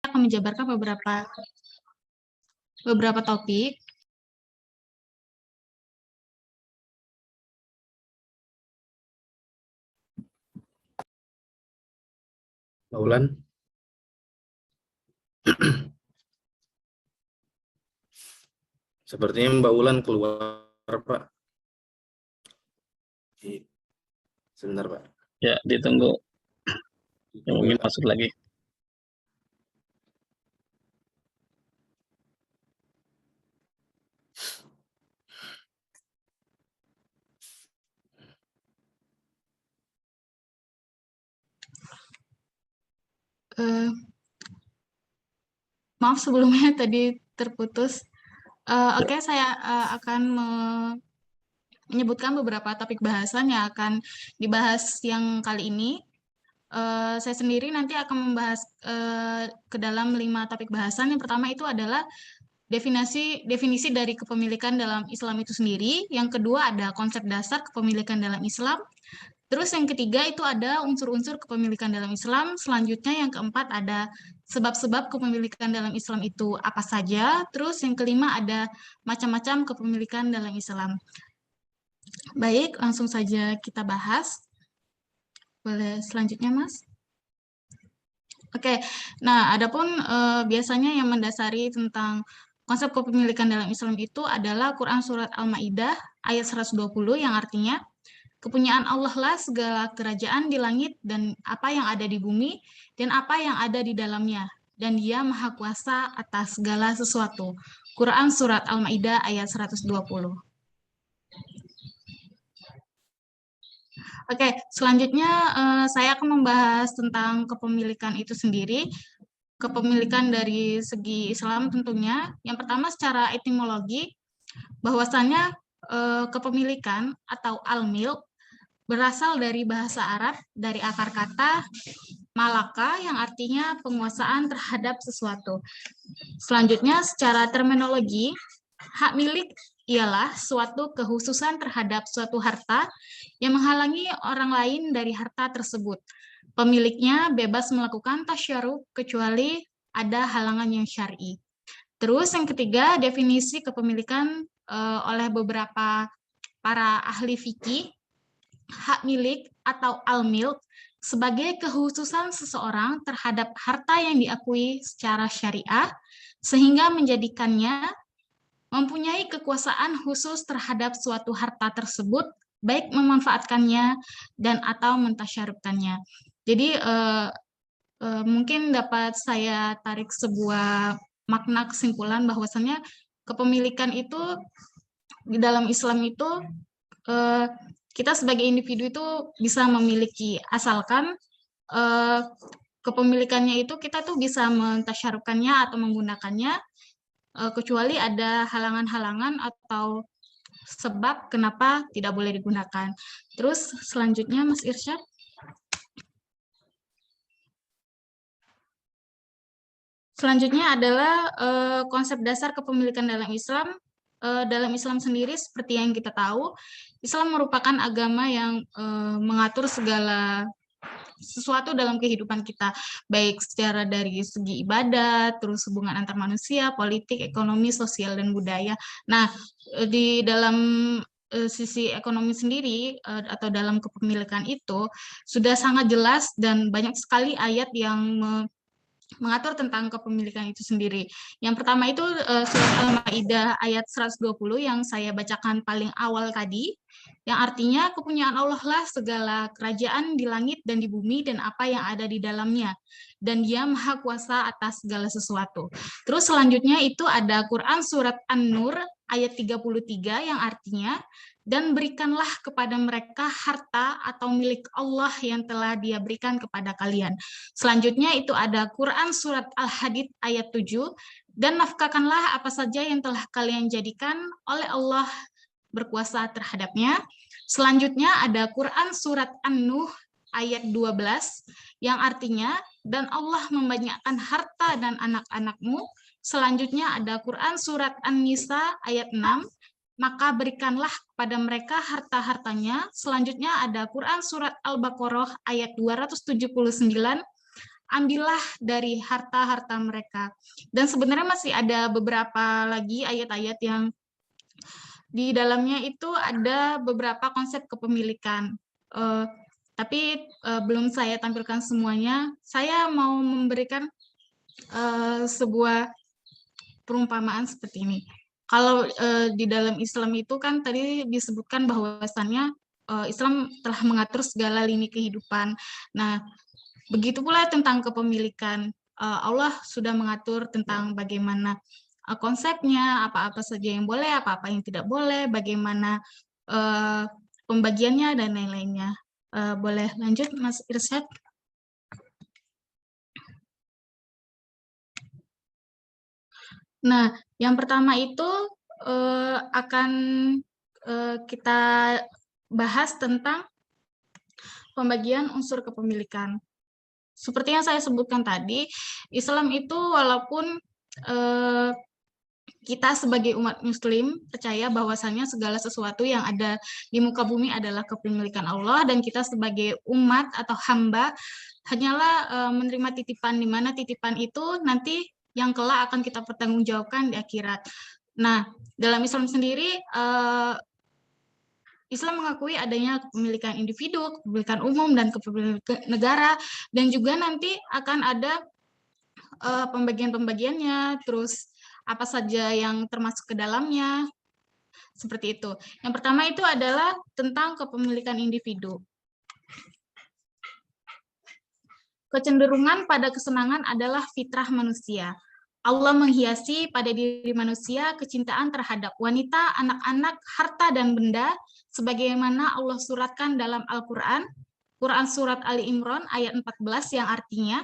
akan menjabarkan beberapa topik. Mbak Ulan. Sepertinya Mbak Ulan keluar, Pak. Sebentar, Pak. Ya, ditunggu. Ya, mungkin masuk lagi. Maaf sebelumnya tadi terputus. Oke, saya akan menyebutkan beberapa topik bahasan yang akan dibahas yang kali ini. Saya sendiri nanti akan membahas ke dalam 5 topik bahasan. Yang pertama itu adalah definisi dari kepemilikan dalam Islam itu sendiri. Yang kedua ada konsep dasar kepemilikan dalam Islam. Terus yang ketiga itu ada unsur-unsur kepemilikan dalam Islam. Selanjutnya yang keempat ada sebab-sebab kepemilikan dalam Islam itu apa saja. Terus yang kelima ada macam-macam kepemilikan dalam Islam. Baik, langsung saja kita bahas. Boleh selanjutnya, Mas? Oke, nah adapun biasanya yang mendasari tentang konsep kepemilikan dalam Islam itu adalah Quran Surat Al-Ma'idah ayat 120 yang artinya kepunyaan Allah lah segala kerajaan di langit dan apa yang ada di bumi dan apa yang ada di dalamnya. Dan dia maha kuasa atas segala sesuatu. Quran Surat Al-Ma'idah ayat 120. Oke, selanjutnya saya akan membahas tentang kepemilikan itu sendiri. Kepemilikan dari segi Islam tentunya. Yang pertama secara etimologi, bahwasannya kepemilikan atau al-milk berasal dari bahasa Arab, dari akar kata malaka yang artinya penguasaan terhadap sesuatu. Selanjutnya secara terminologi, hak milik ialah suatu kehususan terhadap suatu harta yang menghalangi orang lain dari harta tersebut. Pemiliknya bebas melakukan tasyaruf kecuali ada halangan yang syar'i. Terus yang ketiga, definisi kepemilikan oleh beberapa para ahli fikih, hak milik atau al-milk sebagai kehususan seseorang terhadap harta yang diakui secara syariah sehingga menjadikannya mempunyai kekuasaan khusus terhadap suatu harta tersebut, baik memanfaatkannya dan atau mentasyarufkannya. Jadi mungkin dapat saya tarik sebuah makna kesimpulan bahwasannya kepemilikan itu di dalam Islam itu kita sebagai individu itu bisa memiliki asalkan kepemilikannya itu kita tuh bisa mentasyarufkannya atau menggunakannya kecuali ada halangan-halangan atau sebab kenapa tidak boleh digunakan. Terus selanjutnya Mas Irsyad. Selanjutnya adalah konsep dasar kepemilikan dalam Islam. Dalam Islam sendiri seperti yang kita tahu, Islam merupakan agama yang mengatur segala sesuatu dalam kehidupan kita, baik secara dari segi ibadat, terus hubungan antar manusia, politik, ekonomi, sosial, dan budaya. Nah, di dalam sisi ekonomi sendiri atau dalam kepemilikan itu sudah sangat jelas dan banyak sekali ayat yang mengatur tentang kepemilikan itu sendiri. Yang pertama itu surat Al-Maidah ayat 120 yang saya bacakan paling awal tadi, yang artinya kepunyaan Allah lah segala kerajaan di langit dan di bumi dan apa yang ada di dalamnya. Dan dia maha kuasa atas segala sesuatu. Terus selanjutnya itu ada Quran surat An-Nur ayat 33 yang artinya dan berikanlah kepada mereka harta atau milik Allah yang telah Dia berikan kepada kalian. Selanjutnya itu ada Quran Surat Al-Hadid ayat 7, dan nafkahkanlah apa saja yang telah kalian jadikan oleh Allah berkuasa terhadapnya. Selanjutnya ada Quran Surat An-Nuh ayat 12, yang artinya, dan Allah membanyakkan harta dan anak-anakmu. Selanjutnya ada Quran Surat An-Nisa ayat 6, maka berikanlah kepada mereka harta-hartanya. Selanjutnya ada Quran Surat Al-Baqarah ayat 279, ambillah dari harta-harta mereka. Dan sebenarnya masih ada beberapa lagi ayat-ayat yang di dalamnya itu ada beberapa konsep kepemilikan. Tapi belum saya tampilkan semuanya. Saya mau memberikan sebuah perumpamaan seperti ini. Kalau di dalam Islam itu kan tadi disebutkan bahwasannya Islam telah mengatur segala lini kehidupan. Nah, begitu pula tentang kepemilikan. Allah sudah mengatur tentang bagaimana konsepnya, apa-apa saja yang boleh, apa-apa yang tidak boleh, bagaimana pembagiannya, dan lain-lainnya. Boleh lanjut, Mas Irsyad? Nah, yang pertama itu akan kita bahas tentang pembagian unsur kepemilikan. Seperti yang saya sebutkan tadi, Islam itu walaupun kita sebagai umat muslim percaya bahwasannya segala sesuatu yang ada di muka bumi adalah kepemilikan Allah, dan kita sebagai umat atau hamba hanyalah menerima titipan, di mana titipan itu nanti yang kelak akan kita pertanggungjawabkan di akhirat. Nah, dalam Islam sendiri Islam mengakui adanya kepemilikan individu, kepemilikan umum, dan kepemilikan negara, dan juga nanti akan ada pembagian-pembagiannya, terus apa saja yang termasuk ke dalamnya, seperti itu. Yang pertama itu adalah tentang kepemilikan individu. Kecenderungan pada kesenangan adalah fitrah manusia. Allah menghiasi pada diri manusia kecintaan terhadap wanita, anak-anak, harta, dan benda, sebagaimana Allah suratkan dalam Al-Quran, Quran Surat Ali Imran ayat 14 yang artinya,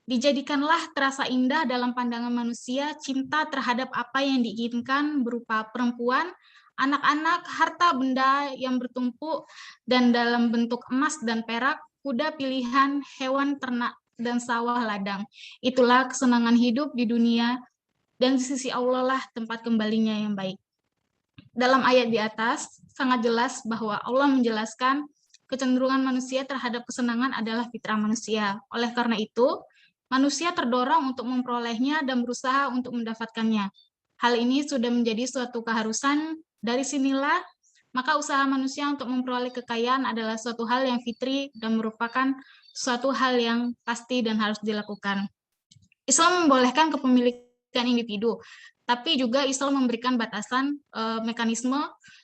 dijadikanlah terasa indah dalam pandangan manusia cinta terhadap apa yang diinginkan berupa perempuan, anak-anak, harta benda yang bertumpuk, dan dalam bentuk emas dan perak, kuda pilihan, hewan ternak, dan sawah ladang. Itulah kesenangan hidup di dunia, dan di sisi Allah lah tempat kembalinya yang baik. Dalam ayat di atas, sangat jelas bahwa Allah menjelaskan kecenderungan manusia terhadap kesenangan adalah fitrah manusia. Oleh karena itu, manusia terdorong untuk memperolehnya dan berusaha untuk mendapatkannya. Hal ini sudah menjadi suatu keharusan. Dari sinilah, maka usaha manusia untuk memperoleh kekayaan adalah suatu hal yang fitri dan merupakan suatu hal yang pasti dan harus dilakukan. Islam membolehkan kepemilikan individu, tapi juga Islam memberikan batasan mekanisme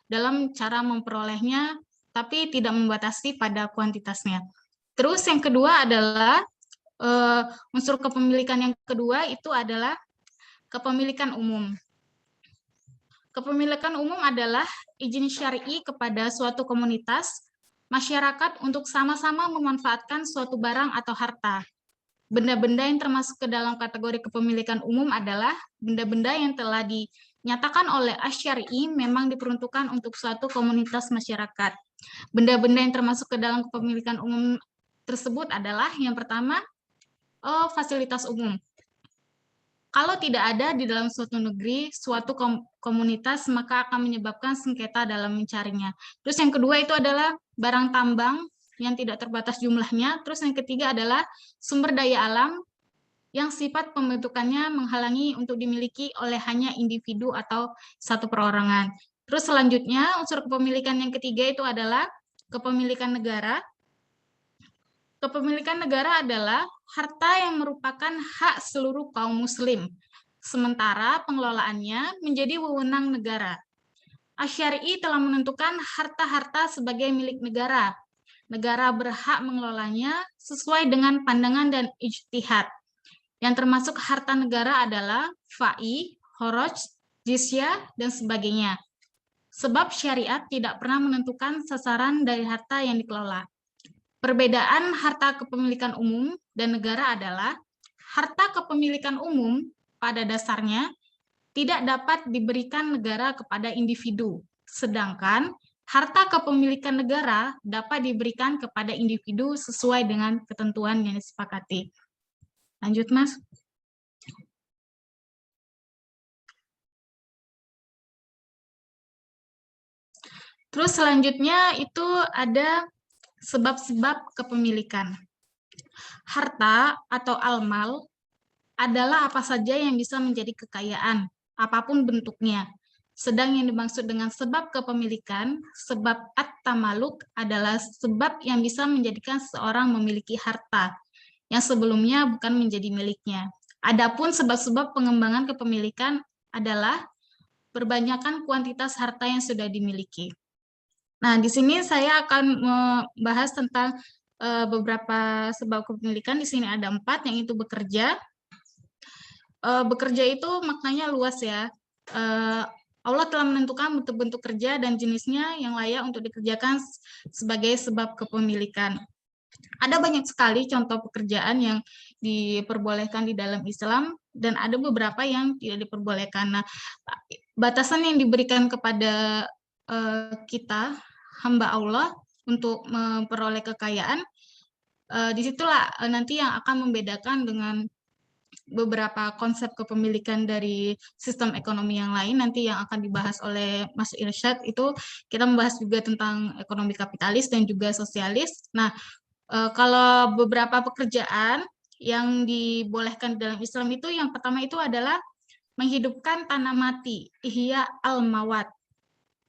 dalam cara memperolehnya, tapi tidak membatasi pada kuantitasnya. Terus yang kedua adalah unsur kepemilikan yang kedua itu adalah kepemilikan umum. Kepemilikan umum adalah izin syar'i kepada suatu komunitas masyarakat untuk sama-sama memanfaatkan suatu barang atau harta. Benda-benda yang termasuk ke dalam kategori kepemilikan umum adalah benda-benda yang telah dinyatakan oleh asy-syar'i memang diperuntukkan untuk suatu komunitas masyarakat. Benda-benda yang termasuk ke dalam kepemilikan umum tersebut adalah yang pertama, fasilitas umum. Kalau tidak ada di dalam suatu negeri, suatu komunitas, maka akan menyebabkan sengketa dalam mencarinya. Terus yang kedua itu adalah barang tambang yang tidak terbatas jumlahnya. Terus yang ketiga adalah sumber daya alam yang sifat pembentukannya menghalangi untuk dimiliki oleh hanya individu atau satu perorangan. Terus selanjutnya unsur kepemilikan yang ketiga itu adalah kepemilikan negara. Kepemilikan negara adalah harta yang merupakan hak seluruh kaum muslim, sementara pengelolaannya menjadi wewenang negara. Asy-Syar'i telah menentukan harta-harta sebagai milik negara. Negara berhak mengelolanya sesuai dengan pandangan dan ijtihad. Yang termasuk harta negara adalah fa'i, khoroj, jizyah, dan sebagainya. Sebab syariat tidak pernah menentukan sasaran dari harta yang dikelola. Perbedaan harta kepemilikan umum dan negara adalah harta kepemilikan umum pada dasarnya tidak dapat diberikan negara kepada individu, sedangkan harta kepemilikan negara dapat diberikan kepada individu sesuai dengan ketentuan yang disepakati. Lanjut, Mas. Terus selanjutnya itu ada sebab-sebab kepemilikan. Harta atau al-mal adalah apa saja yang bisa menjadi kekayaan, apapun bentuknya. Sedang yang dimaksud dengan sebab kepemilikan, sebab at-tamaluk adalah sebab yang bisa menjadikan seseorang memiliki harta yang sebelumnya bukan menjadi miliknya. Adapun sebab-sebab pengembangan kepemilikan adalah perbanyakkan kuantitas harta yang sudah dimiliki. Nah, di sini saya akan membahas tentang beberapa sebab kepemilikan. Di sini ada 4, yang itu bekerja. Bekerja itu maknanya luas ya. Allah telah menentukan bentuk-bentuk kerja dan jenisnya yang layak untuk dikerjakan sebagai sebab kepemilikan. Ada banyak sekali contoh pekerjaan yang diperbolehkan di dalam Islam dan ada beberapa yang tidak diperbolehkan. Nah, batasan yang diberikan kepada kita, hamba Allah, untuk memperoleh kekayaan, disitulah nanti yang akan membedakan dengan beberapa konsep kepemilikan dari sistem ekonomi yang lain nanti yang akan dibahas oleh Mas Irsyad. Itu kita membahas juga tentang ekonomi kapitalis dan juga sosialis. Nah, kalau beberapa pekerjaan yang dibolehkan dalam Islam itu, yang pertama itu adalah menghidupkan tanah mati, ihya al-mawat.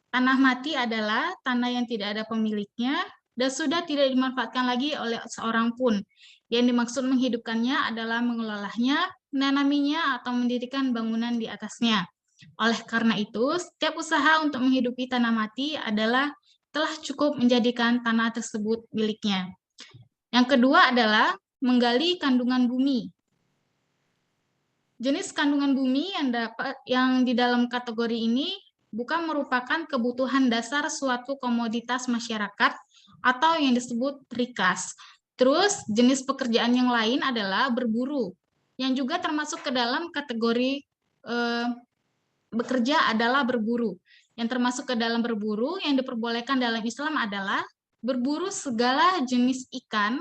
Tanah mati adalah tanah yang tidak ada pemiliknya dan sudah tidak dimanfaatkan lagi oleh seorang pun. Yang dimaksud menghidupkannya adalah mengelolanya, menanaminya, atau mendirikan bangunan di atasnya. Oleh karena itu, setiap usaha untuk menghidupi tanah mati adalah telah cukup menjadikan tanah tersebut miliknya. Yang kedua adalah menggali kandungan bumi. Jenis kandungan bumi yang di dalam kategori ini bukan merupakan kebutuhan dasar suatu komoditas masyarakat atau yang disebut rikas. Terus jenis pekerjaan yang lain adalah berburu, yang juga termasuk ke dalam kategori bekerja adalah berburu. Yang termasuk ke dalam berburu yang diperbolehkan dalam Islam adalah berburu segala jenis ikan,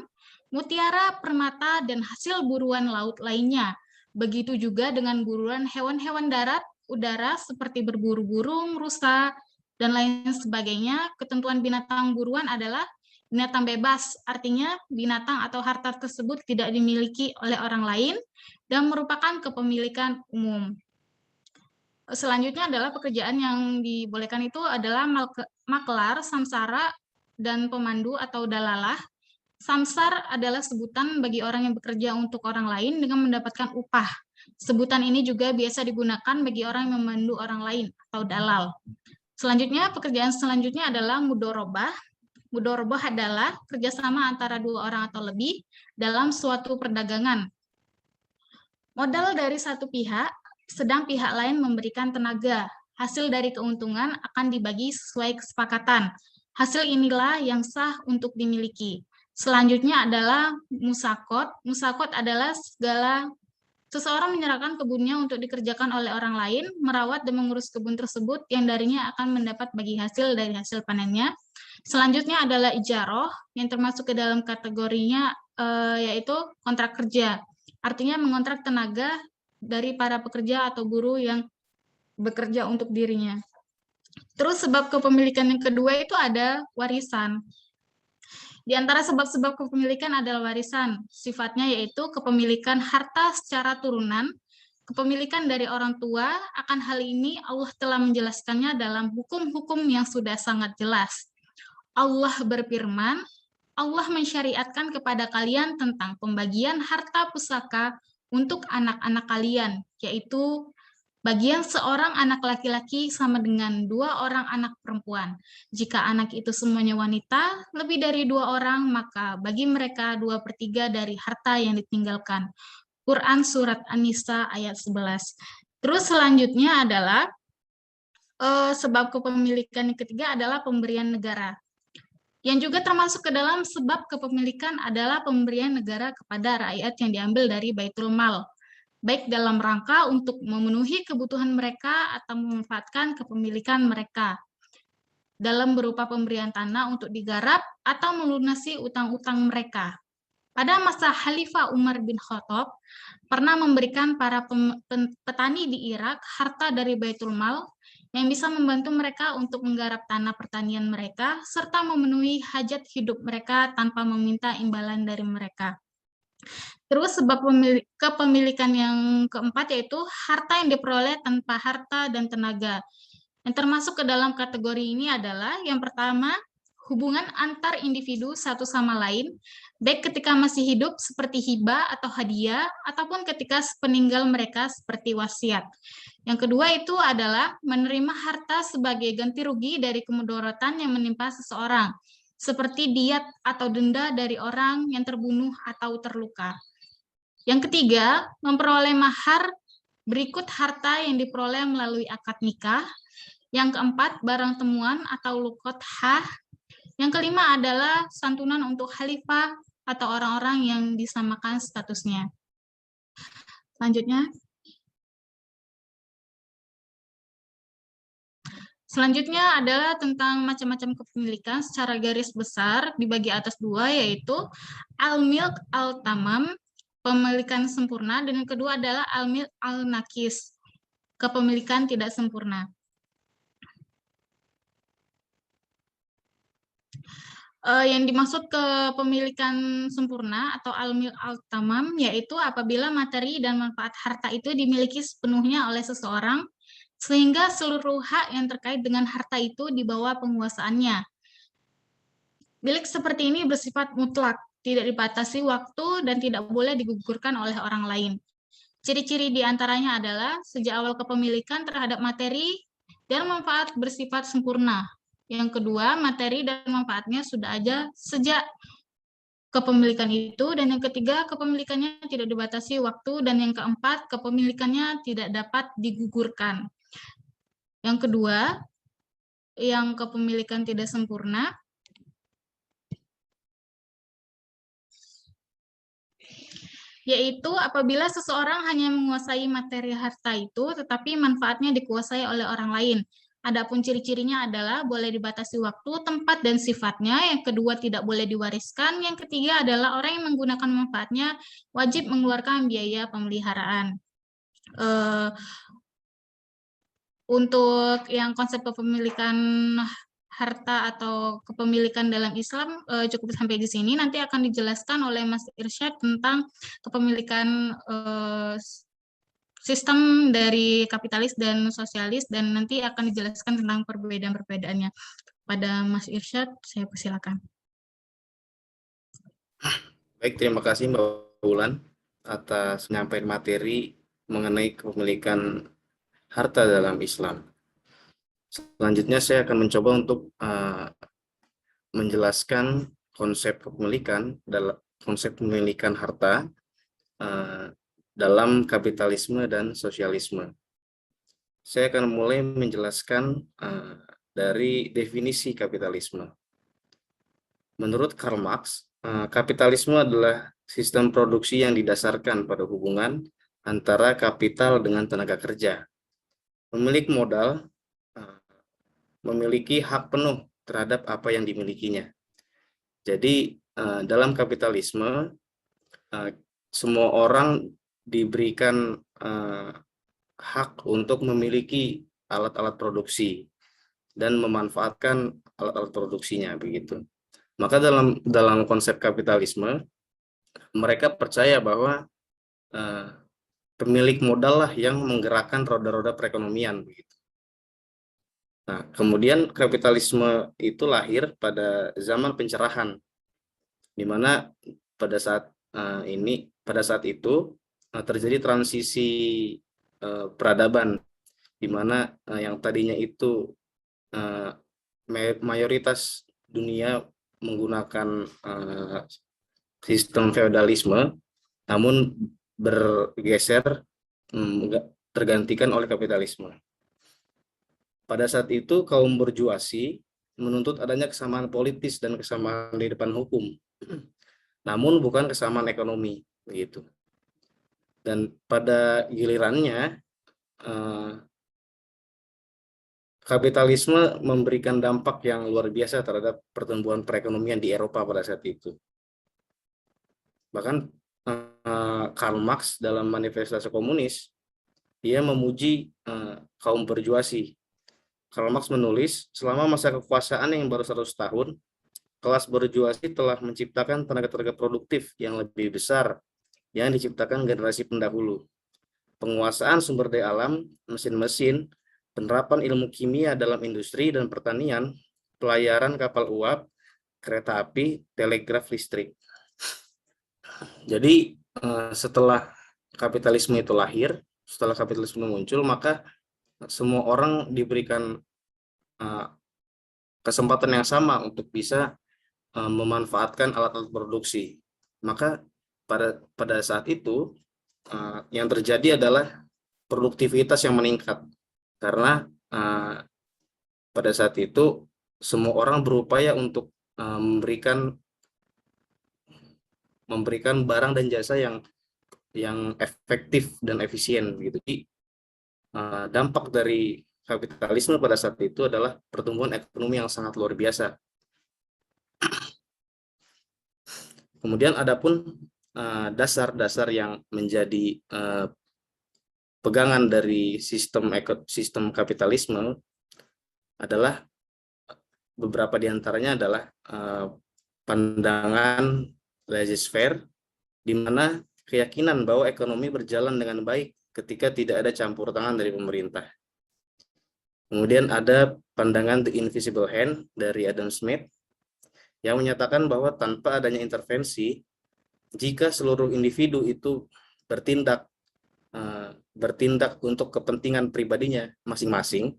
mutiara, permata, dan hasil buruan laut lainnya. Begitu juga dengan buruan hewan-hewan darat, udara seperti berburu burung, rusa, dan lain sebagainya. Ketentuan binatang buruan adalah binatang bebas, artinya binatang atau harta tersebut tidak dimiliki oleh orang lain dan merupakan kepemilikan umum. Selanjutnya adalah pekerjaan yang dibolehkan itu adalah maklar, samsara, dan pemandu atau dalalah. Samsar adalah sebutan bagi orang yang bekerja untuk orang lain dengan mendapatkan upah. Sebutan ini juga biasa digunakan bagi orang yang memandu orang lain atau dalal. Selanjutnya, pekerjaan selanjutnya adalah mudorobah. Mudorobah adalah kerjasama antara dua orang atau lebih dalam suatu perdagangan. Modal dari satu pihak, sedang pihak lain memberikan tenaga. Hasil dari keuntungan akan dibagi sesuai kesepakatan. Hasil inilah yang sah untuk dimiliki. Selanjutnya adalah musakot. Musakot adalah segala seseorang menyerahkan kebunnya untuk dikerjakan oleh orang lain, merawat dan mengurus kebun tersebut yang darinya akan mendapat bagi hasil dari hasil panennya. Selanjutnya adalah ijaroh, yang termasuk ke dalam kategorinya yaitu kontrak kerja. Artinya mengontrak tenaga dari para pekerja atau buruh yang bekerja untuk dirinya. Terus sebab kepemilikan yang kedua itu ada warisan. Di antara sebab-sebab kepemilikan adalah warisan. Sifatnya yaitu kepemilikan harta secara turunan, kepemilikan dari orang tua. Akan hal ini Allah telah menjelaskannya dalam hukum-hukum yang sudah sangat jelas. Allah berfirman, Allah mensyariatkan kepada kalian tentang pembagian harta pusaka untuk anak-anak kalian, yaitu bagian seorang anak laki-laki sama dengan 2 orang anak perempuan. Jika anak itu semuanya wanita, lebih dari 2 orang, maka bagi mereka 2/3 dari harta yang ditinggalkan. Quran Surat An-Nisa ayat 11. Terus selanjutnya adalah sebab kepemilikan yang ketiga adalah pemberian negara. Yang juga termasuk ke dalam sebab kepemilikan adalah pemberian negara kepada rakyat yang diambil dari Baitul Mal, baik dalam rangka untuk memenuhi kebutuhan mereka atau memanfaatkan kepemilikan mereka dalam berupa pemberian tanah untuk digarap atau melunasi utang-utang mereka. Pada masa Khalifah Umar bin Khattab pernah memberikan para petani di Irak harta dari Baitul Mal yang bisa membantu mereka untuk menggarap tanah pertanian mereka serta memenuhi hajat hidup mereka tanpa meminta imbalan dari mereka. Terus sebab kepemilikan yang keempat yaitu harta yang diperoleh tanpa harta dan tenaga. Yang termasuk ke dalam kategori ini adalah yang pertama, hubungan antar individu satu sama lain, baik ketika masih hidup seperti hibah atau hadiah, ataupun ketika peninggal mereka seperti wasiat. Yang kedua itu adalah menerima harta sebagai ganti rugi dari kemudaratan yang menimpa seseorang, seperti diat atau denda dari orang yang terbunuh atau terluka. Yang ketiga, memperoleh mahar berikut harta yang diperoleh melalui akad nikah. Yang keempat, barang temuan atau lukot hah. Yang kelima adalah santunan untuk khalifah atau orang-orang yang disamakan statusnya. Selanjutnya adalah tentang macam-macam kepemilikan secara garis besar dibagi atas dua, yaitu al-milk al-tamam, pemilikan sempurna, dan yang kedua adalah al-milk al-nakis, kepemilikan tidak sempurna. Yang dimaksud kepemilikan sempurna atau al-milk al-tamam yaitu apabila materi dan manfaat harta itu dimiliki sepenuhnya oleh seseorang sehingga seluruh hak yang terkait dengan harta itu di bawah penguasaannya. Milik seperti ini bersifat mutlak, tidak dibatasi waktu dan tidak boleh digugurkan oleh orang lain. Ciri-ciri diantaranya adalah sejak awal kepemilikan terhadap materi dan manfaat bersifat sempurna. Yang kedua, materi dan manfaatnya sudah ada sejak kepemilikan itu, dan yang ketiga, kepemilikannya tidak dibatasi waktu, dan yang keempat, kepemilikannya tidak dapat digugurkan. Yang kedua, yang kepemilikan tidak sempurna, yaitu apabila seseorang hanya menguasai materi harta itu, tetapi manfaatnya dikuasai oleh orang lain. Adapun ciri-cirinya adalah boleh dibatasi waktu, tempat, dan sifatnya. Yang kedua, tidak boleh diwariskan. Yang ketiga adalah orang yang menggunakan manfaatnya wajib mengeluarkan biaya pemeliharaan. Untuk yang konsep kepemilikan harta atau kepemilikan dalam Islam cukup sampai di sini. Nanti akan dijelaskan oleh Mas Irsyad tentang kepemilikan sistem dari kapitalis dan sosialis, dan nanti akan dijelaskan tentang perbedaan-perbedaannya. Pada Mas Irsyad, saya persilakan. Baik, terima kasih Mbak Wulan atas penyampaian materi mengenai kepemilikan harta dalam Islam. Selanjutnya saya akan mencoba untuk menjelaskan konsep kepemilikan harta dalam kapitalisme dan sosialisme. Saya akan mulai menjelaskan dari definisi kapitalisme. Menurut Karl Marx, kapitalisme adalah sistem produksi yang didasarkan pada hubungan antara kapital dengan tenaga kerja. Pemilik modal memiliki hak penuh terhadap apa yang dimilikinya. Jadi dalam kapitalisme semua orang diberikan hak untuk memiliki alat-alat produksi dan memanfaatkan alat-alat produksinya, begitu. Maka dalam konsep kapitalisme mereka percaya bahwa pemilik modal lah yang menggerakkan roda-roda perekonomian, begitu. Nah, kemudian kapitalisme itu lahir pada zaman pencerahan, di mana pada saat itu terjadi transisi peradaban, di mana yang tadinya itu mayoritas dunia menggunakan sistem feodalisme, namun bergeser tergantikan oleh kapitalisme. Pada saat itu kaum borjuasi menuntut adanya kesamaan politis dan kesamaan di depan hukum, namun bukan kesamaan ekonomi, begitu. Dan pada gilirannya kapitalisme memberikan dampak yang luar biasa terhadap pertumbuhan perekonomian di Eropa pada saat itu. Bahkan Karl Marx dalam Manifestasi Komunis, dia memuji kaum borjuasi. Karl Marx menulis, selama masa kekuasaan yang baru 100 tahun, kelas borjuasi telah menciptakan tenaga-tenaga produktif yang lebih besar yang diciptakan generasi pendahulu. Penguasaan sumber daya alam, mesin-mesin, penerapan ilmu kimia dalam industri dan pertanian, pelayaran kapal uap, kereta api, telegraf listrik. Jadi setelah kapitalisme itu lahir, setelah kapitalisme muncul, maka semua orang diberikan kesempatan yang sama untuk bisa memanfaatkan alat-alat produksi. Maka pada saat itu yang terjadi adalah produktivitas yang meningkat, karena pada saat itu semua orang berupaya untuk memberikan barang dan jasa yang efektif dan efisien gitu. Jadi dampak dari kapitalisme pada saat itu adalah pertumbuhan ekonomi yang sangat luar biasa. Kemudian adapun dasar-dasar yang menjadi pegangan dari sistem kapitalisme adalah beberapa diantaranya adalah pandangan laissez-faire, di mana keyakinan bahwa ekonomi berjalan dengan baik ketika tidak ada campur tangan dari pemerintah. Kemudian ada pandangan The Invisible Hand dari Adam Smith yang menyatakan bahwa tanpa adanya intervensi, jika seluruh individu itu bertindak untuk kepentingan pribadinya masing-masing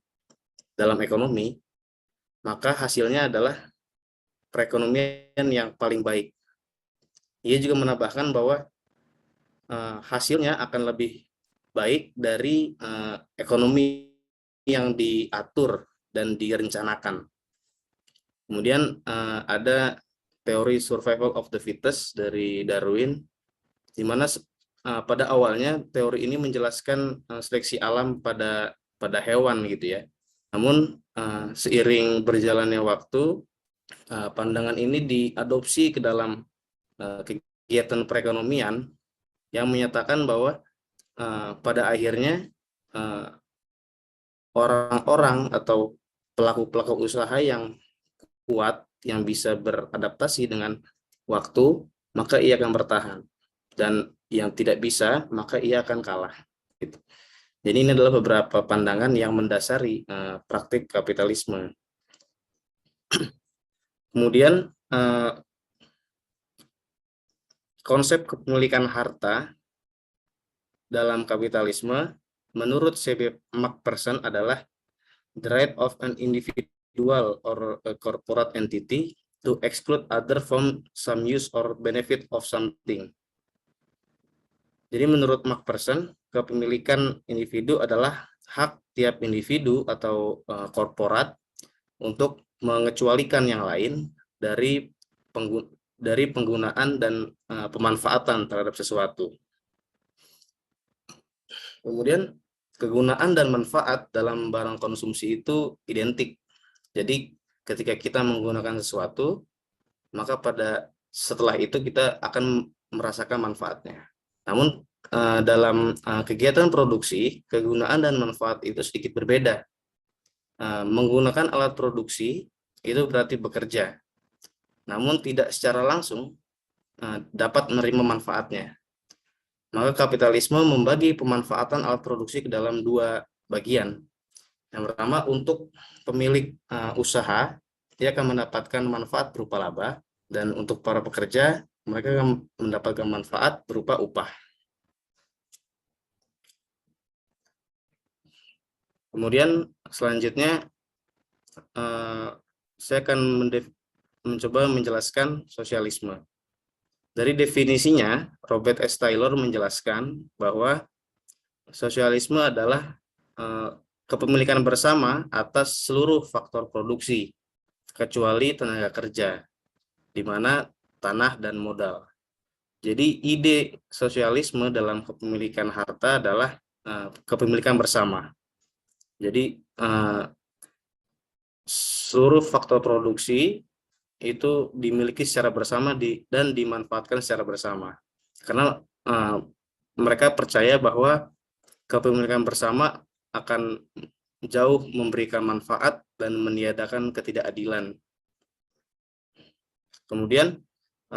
dalam ekonomi, maka hasilnya adalah perekonomian yang paling baik. Ia juga menambahkan bahwa hasilnya akan lebih baik dari ekonomi yang diatur dan direncanakan. Kemudian ada teori survival of the fittest dari Darwin, di mana pada awalnya teori ini menjelaskan seleksi alam pada hewan gitu ya. Namun seiring berjalannya waktu, pandangan ini diadopsi ke dalam kegiatan perekonomian yang menyatakan bahwa pada akhirnya orang-orang atau pelaku-pelaku usaha yang kuat, yang bisa beradaptasi dengan waktu, maka ia akan bertahan. Dan yang tidak bisa, maka ia akan kalah. Gitu. Jadi ini adalah beberapa pandangan yang mendasari praktik kapitalisme. Kemudian konsep kepemilikan harta dalam kapitalisme menurut C.B. Macpherson adalah the right of an individual or a corporate entity to exclude other from some use or benefit of something. Jadi menurut Macpherson, kepemilikan individu adalah hak tiap individu atau korporat untuk mengecualikan yang lain dari penggunaan dan pemanfaatan terhadap sesuatu. Kemudian kegunaan dan manfaat dalam barang konsumsi itu identik. Jadi ketika kita menggunakan sesuatu, maka setelah itu kita akan merasakan manfaatnya. Namun dalam kegiatan produksi, kegunaan dan manfaat itu sedikit berbeda. Menggunakan alat produksi itu berarti bekerja, namun tidak secara langsung dapat menerima manfaatnya. Maka kapitalisme membagi pemanfaatan alat produksi ke dalam dua bagian. Yang pertama, untuk pemilik usaha, dia akan mendapatkan manfaat berupa laba, dan untuk para pekerja, mereka akan mendapatkan manfaat berupa upah. Kemudian selanjutnya, saya akan mencoba menjelaskan sosialisme. Dari definisinya, Robert S. Taylor menjelaskan bahwa sosialisme adalah kepemilikan bersama atas seluruh faktor produksi, kecuali tenaga kerja, di mana tanah dan modal. Jadi ide sosialisme dalam kepemilikan harta adalah kepemilikan bersama. Jadi seluruh faktor produksi itu dimiliki secara bersama dan dimanfaatkan secara bersama. Karena mereka percaya bahwa kepemilikan bersama akan jauh memberikan manfaat dan meniadakan ketidakadilan. Kemudian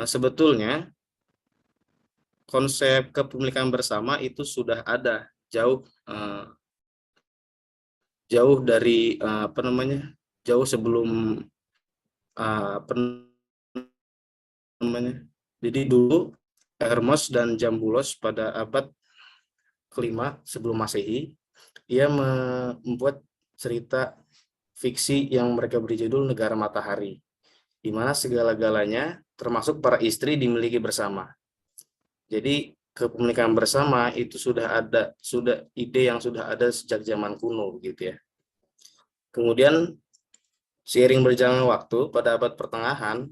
sebetulnya konsep kepemilikan bersama itu sudah ada jauh dari jauh sebelum apa namanya. Jadi dulu Hermos dan Jambulos pada abad kelima sebelum Masehi, ia membuat cerita fiksi yang mereka beri judul Negara Matahari, di mana segala-galanya termasuk para istri dimiliki bersama. Jadi kepemilikan bersama itu sudah ide yang sudah ada sejak zaman kuno gitu ya. Kemudian seiring berjalannya waktu pada abad pertengahan,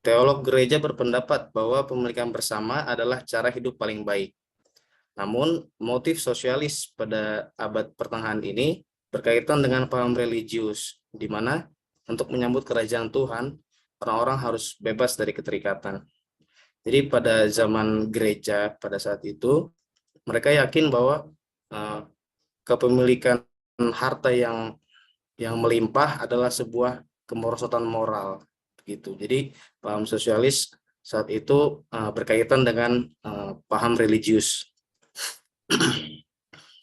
teolog gereja berpendapat bahwa pemilikan bersama adalah cara hidup paling baik. Namun motif sosialis pada abad pertengahan ini berkaitan dengan paham religius, di mana untuk menyambut kerajaan Tuhan, orang-orang harus bebas dari keterikatan. Jadi pada zaman gereja pada saat itu, mereka yakin bahwa kepemilikan harta yang melimpah adalah sebuah kemerosotan moral, gitu. Jadi paham sosialis saat itu berkaitan dengan paham religius.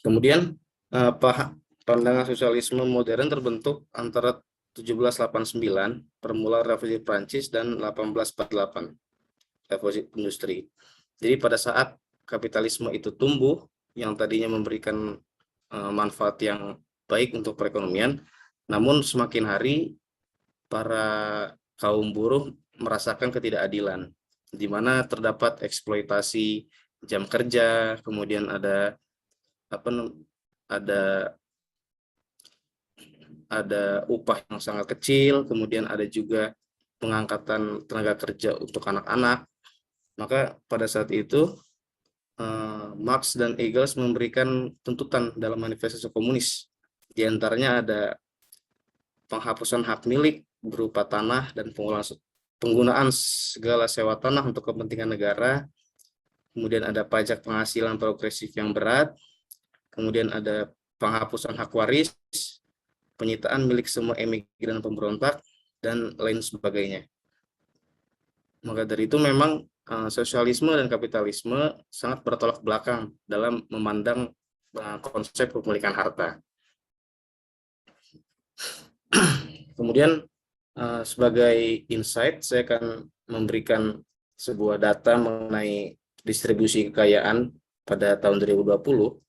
Kemudian pandangan sosialisme modern terbentuk antara 1789 permulaan Revolusi Prancis dan 1848 Revolusi Industri. Jadi pada saat kapitalisme itu tumbuh, yang tadinya memberikan manfaat yang baik untuk perekonomian, namun semakin hari para kaum buruh merasakan ketidakadilan, di mana terdapat eksploitasi jam kerja, kemudian ada upah yang sangat kecil, kemudian ada juga pengangkatan tenaga kerja untuk anak-anak. Maka pada saat itu Marx dan Engels memberikan tuntutan dalam manifesto komunis. Di antaranya ada penghapusan hak milik berupa tanah dan penggunaan segala sewa tanah untuk kepentingan negara. Kemudian ada pajak penghasilan progresif yang berat. Kemudian ada penghapusan hak waris, penyitaan milik semua emigran pemberontak, dan lain sebagainya. Maka dari itu memang sosialisme dan kapitalisme sangat bertolak belakang dalam memandang konsep kepemilikan harta. Kemudian sebagai insight, saya akan memberikan sebuah data mengenai distribusi kekayaan pada tahun 2020.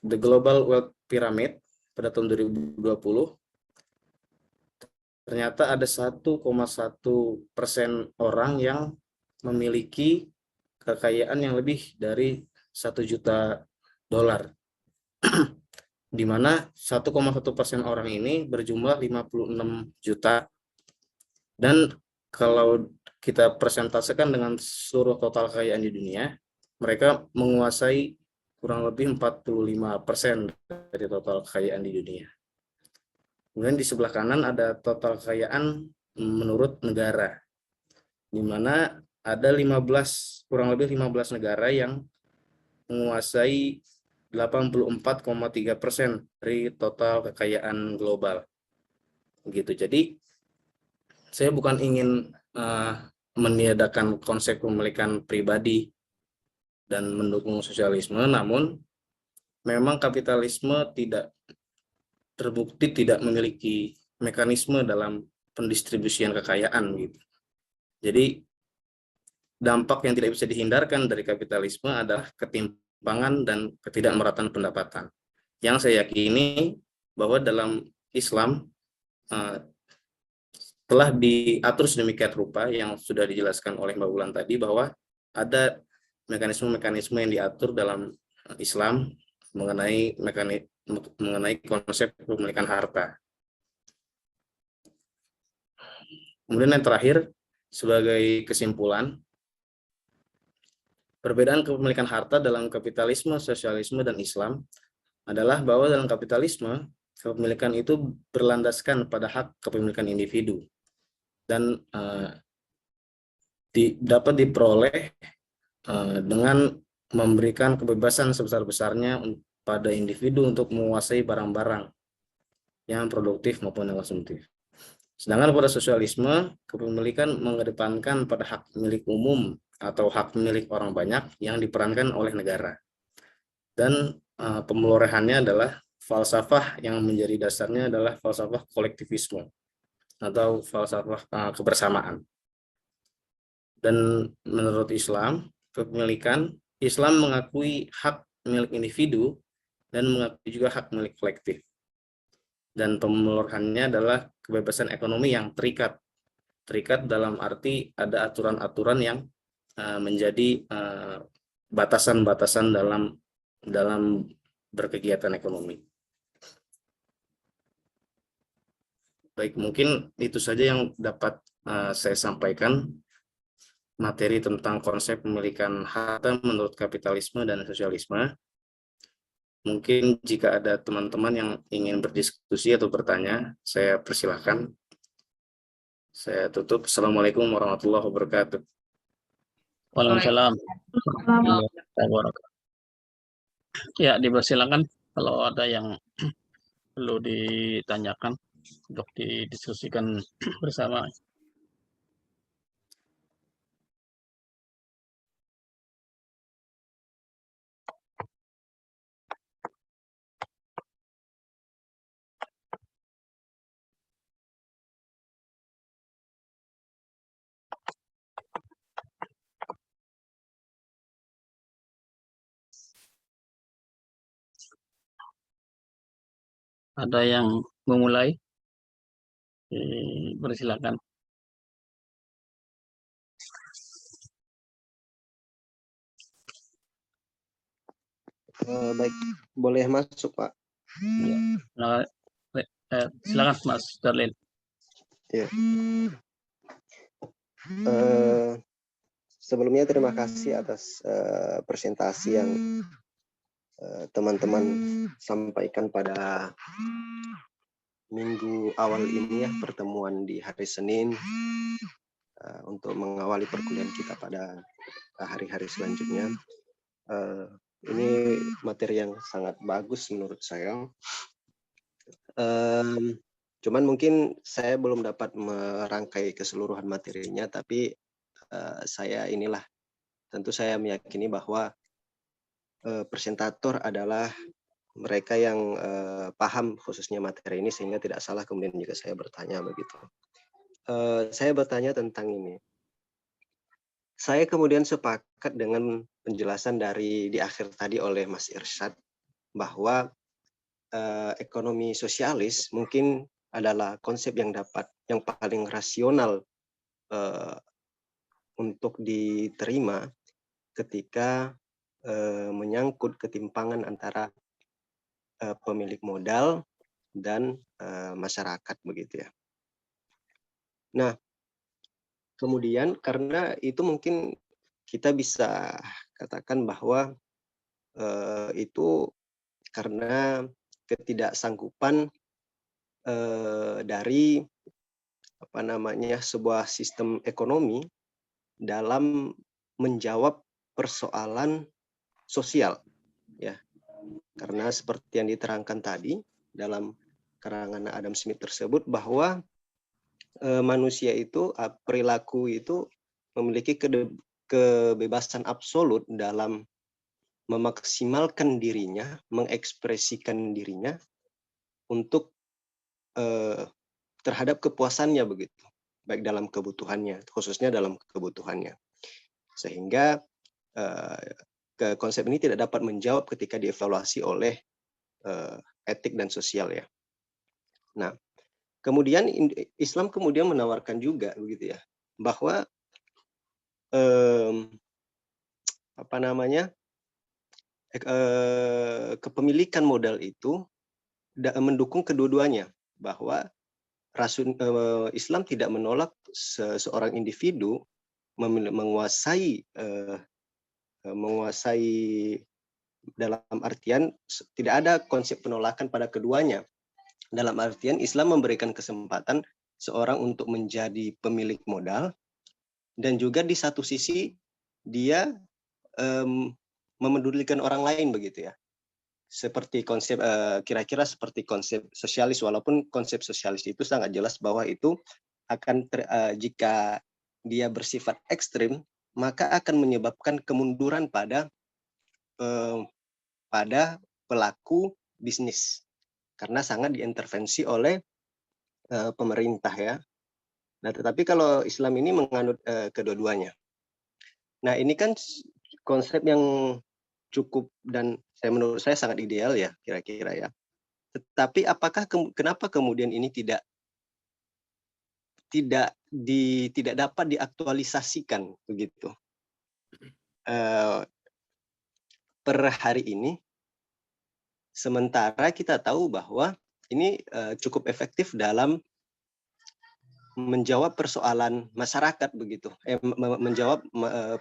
The Global Wealth Pyramid pada tahun 2020 ternyata ada 1,1% orang yang memiliki kekayaan yang lebih dari 1 juta dolar, di mana 1,1% orang ini berjumlah 56 juta, dan kalau kita presentasekan dengan seluruh total kekayaan di dunia, mereka menguasai kurang lebih 45% dari total kekayaan di dunia. Kemudian di sebelah kanan ada total kekayaan menurut negara, di mana ada kurang lebih 15 negara yang menguasai 84,3% dari total kekayaan global. Begitu. Jadi saya bukan ingin meniadakan konsep kepemilikan pribadi dan mendukung sosialisme, namun memang kapitalisme terbukti tidak memiliki mekanisme dalam pendistribusian kekayaan gitu. Jadi dampak yang tidak bisa dihindarkan dari kapitalisme adalah ketimpangan dan ketidakmerataan pendapatan. Yang saya yakini bahwa dalam Islam telah diatur sedemikian rupa yang sudah dijelaskan oleh Mbak Wulan tadi, bahwa ada mekanisme-mekanisme yang diatur dalam Islam mengenai konsep kepemilikan harta. Kemudian yang terakhir, sebagai kesimpulan, perbedaan kepemilikan harta dalam kapitalisme, sosialisme, dan Islam adalah bahwa dalam kapitalisme, kepemilikan itu berlandaskan pada hak kepemilikan individu dan dapat diperoleh dengan memberikan kebebasan sebesar-besarnya pada individu untuk menguasai barang-barang yang produktif maupun yang konsumtif. Sedangkan pada sosialisme, kepemilikan mengedepankan pada hak milik umum atau hak milik orang banyak yang diperankan oleh negara. Dan pemelorehannya adalah falsafah yang menjadi dasarnya adalah falsafah kolektivisme atau falsafah kebersamaan. Dan menurut Islam, kepemilikan, Islam mengakui hak milik individu dan mengakui juga hak milik kolektif. Dan pemelorehannya adalah kebebasan ekonomi yang terikat dalam arti ada aturan-aturan yang menjadi batasan-batasan dalam berkegiatan ekonomi. Baik, mungkin itu saja yang dapat saya sampaikan, materi tentang konsep pemilikan harta menurut kapitalisme dan sosialisme. Mungkin jika ada teman-teman yang ingin berdiskusi atau bertanya, saya persilahkan. Saya tutup. Assalamualaikum warahmatullahi wabarakatuh. Waalaikumsalam. Ya, dipersilakan kalau ada yang perlu ditanyakan untuk didiskusikan bersama. Ada yang memulai? Persilakan. Baik, boleh masuk, Pak. Ya. Nah, silakan Mas Darlin. Ya. Sebelumnya terima kasih atas presentasi yang teman-teman sampaikan pada minggu awal ini ya, pertemuan di hari Senin untuk mengawali perkuliahan kita pada hari-hari selanjutnya. Ini materi yang sangat bagus menurut saya. Cuman mungkin saya belum dapat merangkai keseluruhan materinya, tapi tentu saya meyakini bahwa presentator adalah mereka yang paham khususnya materi ini, sehingga tidak salah kemudian jika saya bertanya begitu. Saya bertanya tentang ini. Saya kemudian sepakat dengan penjelasan di akhir tadi oleh Mas Irsyad bahwa ekonomi sosialis mungkin adalah konsep yang paling rasional untuk diterima ketika menyangkut ketimpangan antara pemilik modal dan masyarakat begitu ya. Nah, kemudian karena itu mungkin kita bisa katakan bahwa itu karena ketidaksanggupan dari sebuah sistem ekonomi dalam menjawab persoalan sosial ya, karena seperti yang diterangkan tadi dalam karangan Adam Smith tersebut bahwa manusia itu perilaku itu memiliki kebebasan absolut dalam memaksimalkan dirinya, mengekspresikan dirinya untuk terhadap kepuasannya begitu, baik dalam kebutuhannya, khususnya dalam kebutuhannya, sehingga konsep ini tidak dapat menjawab ketika dievaluasi oleh etik dan sosial ya. Nah, kemudian Islam kemudian menawarkan juga begitu ya, bahwa kepemilikan modal itu mendukung kedua-duanya, bahwa Islam tidak menolak seorang individu menguasai dalam artian tidak ada konsep penolakan pada keduanya. Dalam artian Islam memberikan kesempatan seorang untuk menjadi pemilik modal, dan juga di satu sisi dia memedulikan orang lain begitu ya. Seperti konsep kira-kira seperti konsep sosialis, walaupun konsep sosialis itu sangat jelas bahwa itu akan jika dia bersifat ekstrim maka akan menyebabkan kemunduran pada pelaku bisnis karena sangat diintervensi oleh pemerintah ya. Nah, tetapi kalau Islam ini menganut kedua-duanya. Nah, ini kan konsep yang cukup dan menurut saya sangat ideal ya kira-kira ya. Tetapi apakah kenapa kemudian ini tidak dapat diaktualisasikan begitu per hari ini, sementara kita tahu bahwa ini cukup efektif dalam menjawab persoalan masyarakat begitu, menjawab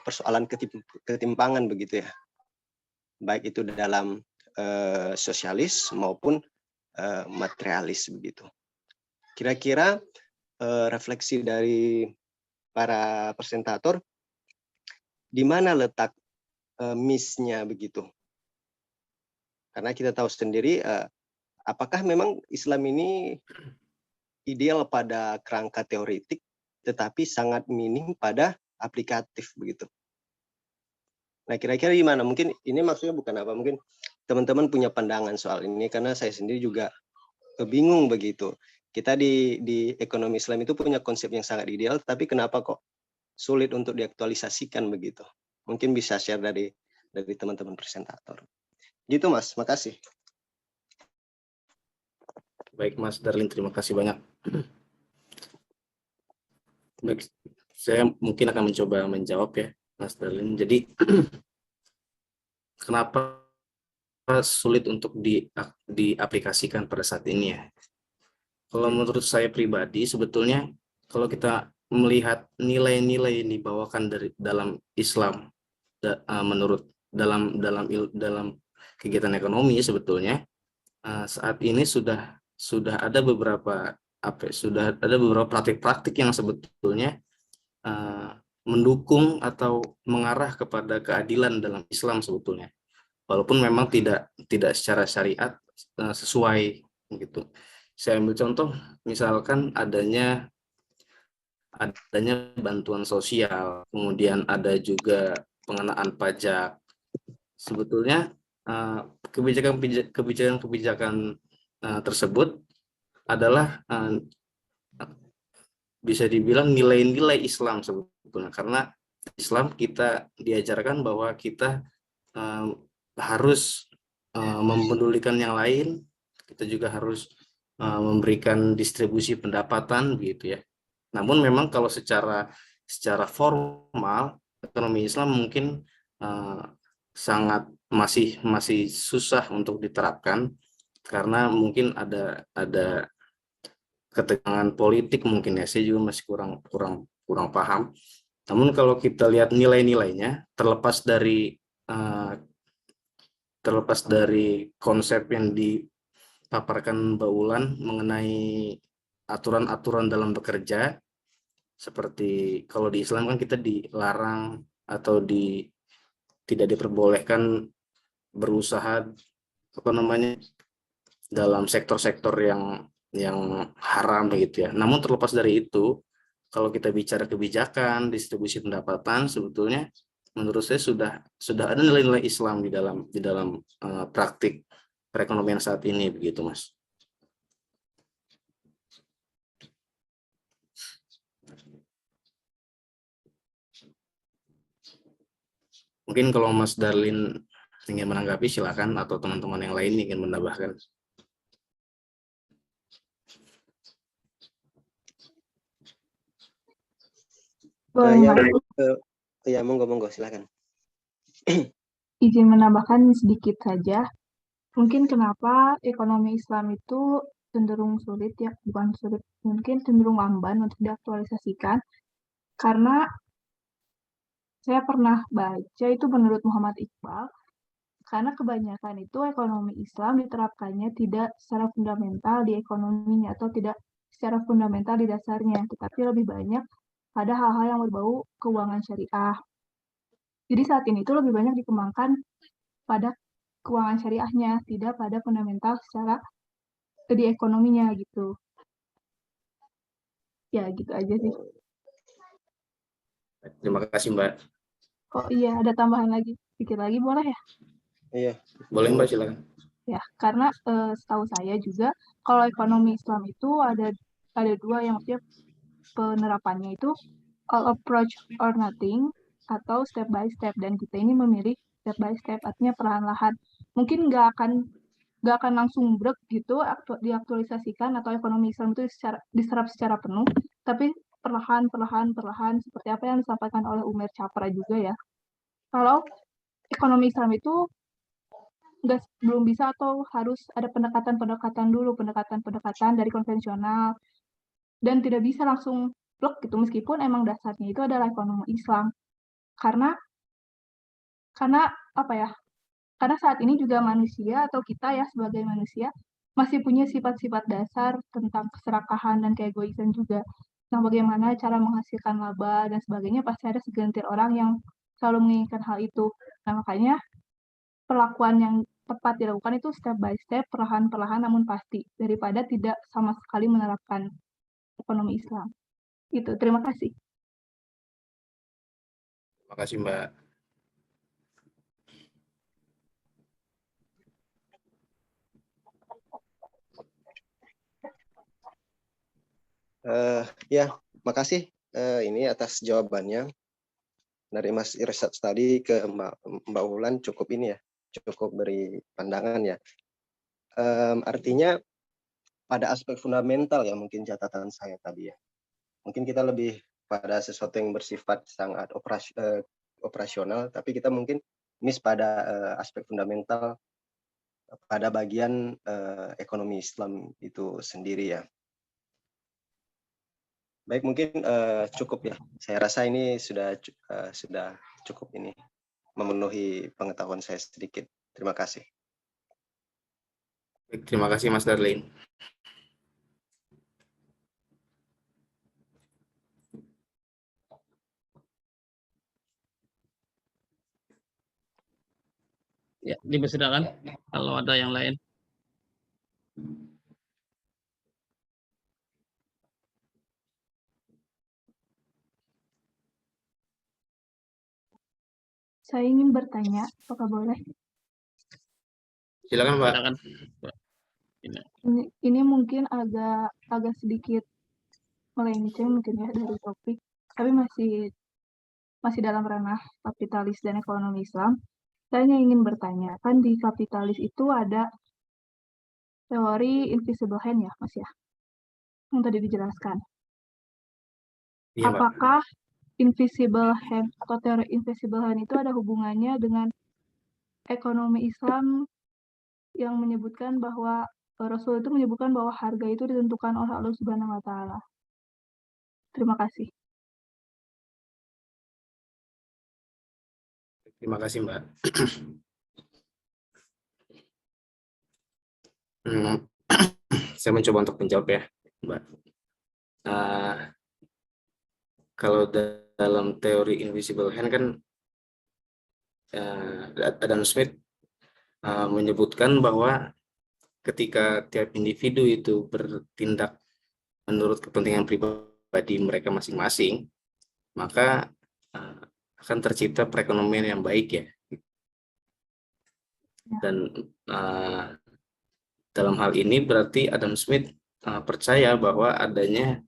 persoalan ketimpangan begitu ya, baik itu dalam sosialis maupun materialis begitu. Kira-kira refleksi dari para presentator, di mana letak miss-nya begitu? Karena kita tahu sendiri, apakah memang Islam ini ideal pada kerangka teoretik, tetapi sangat minim pada aplikatif begitu. Nah, kira-kira gimana? Mungkin ini maksudnya bukan apa, mungkin teman-teman punya pandangan soal ini, karena saya sendiri juga bingung begitu. Kita di ekonomi Islam itu punya konsep yang sangat ideal, tapi kenapa kok sulit untuk diaktualisasikan begitu? Mungkin bisa share dari teman-teman presentator. Gitu Mas, makasih. Baik Mas Darlin, terima kasih banyak. Baik, saya mungkin akan mencoba menjawab ya Mas Darlin. Jadi kenapa sulit untuk diaplikasikan pada saat ini ya? Kalau menurut saya pribadi, sebetulnya kalau kita melihat nilai-nilai yang dibawakan dari dalam Islam, menurut dalam kegiatan ekonomi, sebetulnya saat ini sudah ada beberapa praktik-praktik yang sebetulnya mendukung atau mengarah kepada keadilan dalam Islam sebetulnya, walaupun memang tidak secara syariat sesuai gitu. Saya ambil contoh, misalkan adanya bantuan sosial, kemudian ada juga pengenaan pajak. Sebetulnya kebijakan-kebijakan tersebut adalah bisa dibilang nilai-nilai Islam sebetulnya, karena Islam kita diajarkan bahwa kita harus memedulikan yang lain, kita juga harus memberikan distribusi pendapatan begitu ya. Namun memang kalau secara formal ekonomi Islam mungkin sangat masih susah untuk diterapkan, karena mungkin ada ketegangan politik mungkin ya. Saya juga masih kurang paham. Namun kalau kita lihat nilai-nilainya, terlepas dari konsep yang dipaparkan Mbak Ulan mengenai aturan-aturan dalam bekerja, seperti kalau di Islam kan kita dilarang atau tidak diperbolehkan berusaha dalam sektor-sektor yang haram gitu ya. Namun terlepas dari itu, kalau kita bicara kebijakan, distribusi pendapatan, sebetulnya menurut saya sudah ada nilai-nilai Islam di dalam praktik perekonomian saat ini begitu, Mas. Mungkin kalau Mas Darlin ingin menanggapi silakan, atau teman-teman yang lain ingin menambahkan. Ya, monggo silakan. Izin menambahkan sedikit saja. Mungkin kenapa ekonomi Islam itu cenderung sulit ya, bukan sulit, mungkin cenderung lamban untuk diaktualisasikan. Karena saya pernah baca itu menurut Muhammad Iqbal, karena kebanyakan itu ekonomi Islam diterapkannya tidak secara fundamental di ekonominya atau tidak secara fundamental di dasarnya, tetapi lebih banyak pada hal-hal yang berbau keuangan syariah. Jadi saat ini itu lebih banyak dikembangkan pada keuangan syariahnya, tidak pada fundamental secara di ekonominya gitu. Ya gitu aja sih. Terima kasih Mbak. Oh iya, ada tambahan lagi. Sedikit lagi boleh ya? Iya. Boleh Mbak, silakan. Ya, karena setahu saya juga kalau ekonomi Islam itu ada dua yang maksudnya penerapannya itu all approach or nothing atau step by step, dan kita ini memilih step by step, artinya perlahan-lahan. Mungkin nggak akan langsung brek gitu diaktualisasikan atau ekonomi Islam itu diserap secara penuh, tapi perlahan seperti apa yang disampaikan oleh Umair Chapra juga ya. Kalau ekonomi Islam itu belum bisa atau harus ada pendekatan dulu, pendekatan dari konvensional, dan tidak bisa langsung blok gitu meskipun emang dasarnya itu adalah ekonomi Islam. Karena apa ya? Karena saat ini juga manusia atau kita ya sebagai manusia masih punya sifat-sifat dasar tentang keserakahan dan keegoisan juga. Nah, bagaimana cara menghasilkan laba dan sebagainya, pasti ada segelintir orang yang selalu menginginkan hal itu. Nah, makanya perlakuan yang tepat dilakukan itu step by step, perlahan-perlahan namun pasti, daripada tidak sama sekali menerapkan ekonomi Islam. Itu, terima kasih. Terima kasih Mbak. Ya, makasih ini atas jawabannya dari Mas Irsyad tadi ke Mbak Wulan, cukup ini ya, cukup beri pandangan ya. Artinya pada aspek fundamental ya mungkin catatan saya tadi ya. Mungkin kita lebih pada sesuatu yang bersifat sangat operasional, tapi kita mungkin miss pada aspek fundamental pada bagian ekonomi Islam itu sendiri ya. Baik, mungkin cukup ya. Saya rasa ini sudah cukup ini memenuhi pengetahuan saya sedikit. Terima kasih. Baik, terima kasih Mas Darlin. Ya, dipersilakan kalau ada yang lain. Saya ingin bertanya, apakah boleh? Silakan Mbak. Silakan. Ini mungkin agak sedikit melenceng mungkin ya dari topik, tapi masih dalam ranah kapitalis dan ekonomi Islam. Saya hanya ingin bertanya, kan di kapitalis itu ada teori invisible hand ya, Mas ya, yang tadi dijelaskan. Iya, Mbak. Apakah invisible hand atau teori invisible hand itu ada hubungannya dengan ekonomi Islam yang menyebutkan bahwa Rasul itu menyebutkan bahwa harga itu ditentukan oleh Allah Subhanahu wa taala. Terima kasih. Terima kasih Mbak. Saya mencoba untuk menjawab ya Mbak. Kalau dalam teori invisible hand kan Adam Smith menyebutkan bahwa ketika tiap individu itu bertindak menurut kepentingan pribadi mereka masing-masing, maka akan tercipta perekonomian yang baik ya. Dan dalam hal ini berarti Adam Smith percaya bahwa adanya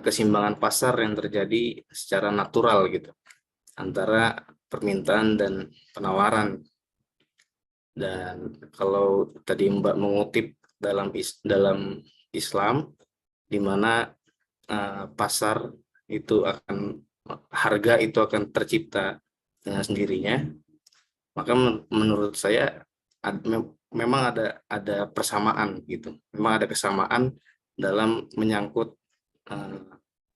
keseimbangan pasar yang terjadi secara natural gitu antara permintaan dan penawaran. Dan kalau tadi Mbak mengutip dalam Islam, di mana pasar itu harga itu akan tercipta dengan sendirinya, maka menurut saya memang ada persamaan gitu. Memang ada kesamaan dalam menyangkut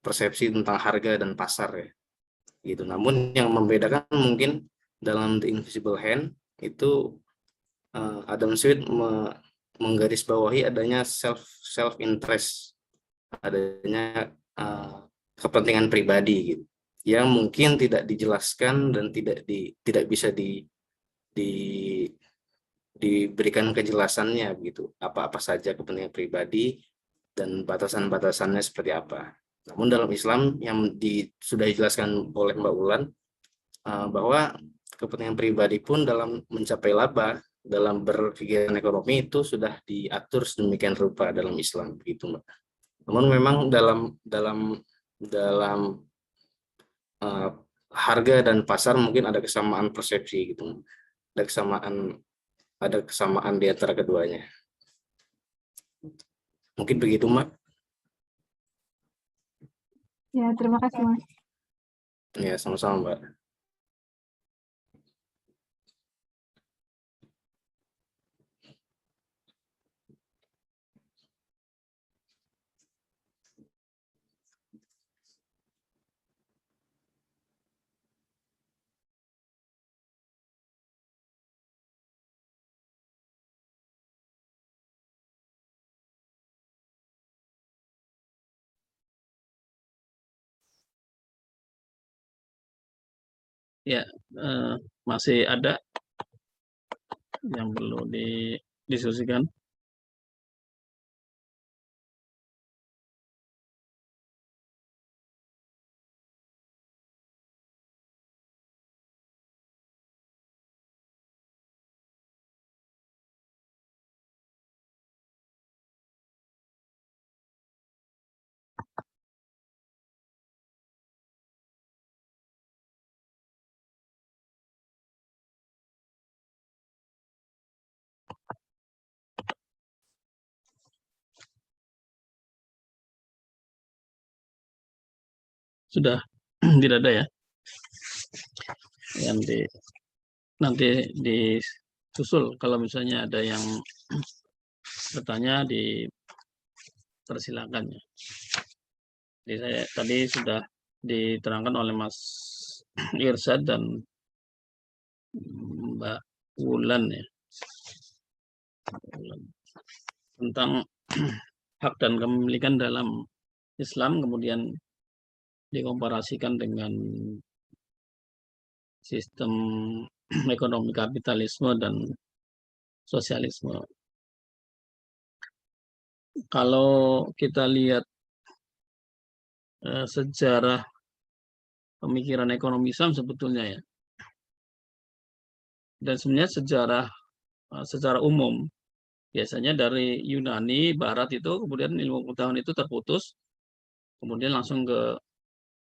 persepsi tentang harga dan pasar ya. Gitu. Namun yang membedakan mungkin dalam The Invisible Hand itu Adam Smith menggarisbawahi adanya self interest, adanya kepentingan pribadi gitu, yang mungkin tidak dijelaskan dan tidak bisa diberikan kejelasannya begitu, apa saja kepentingan pribadi dan batasan-batasannya seperti apa. Namun dalam Islam yang sudah dijelaskan oleh Mbak Wulan, bahwa kepentingan pribadi pun dalam mencapai laba, dalam berpikiran ekonomi itu sudah diatur sedemikian rupa dalam Islam, begitu Mbak. Namun memang dalam harga dan pasar mungkin ada kesamaan persepsi gitu, ada kesamaan di antara keduanya. Mungkin begitu Mbak. Ya, terima kasih Mas. Ya, sama-sama Mbak. Ya, masih ada yang perlu didiskusikan. Sudah tidak ada ya. Nanti disusul kalau misalnya ada yang bertanya dipersilakan ya. Jadi saya tadi sudah diterangkan oleh Mas Irsad dan Mbak Wulan ya tentang hak dan kepemilikan dalam Islam, kemudian dikomparasikan dengan sistem ekonomi kapitalisme dan sosialisme. Kalau kita lihat sejarah pemikiran ekonomi Islam sebetulnya ya, dan sebenarnya secara umum biasanya dari Yunani Barat itu kemudian ilmu pengetahuan itu terputus, kemudian langsung ke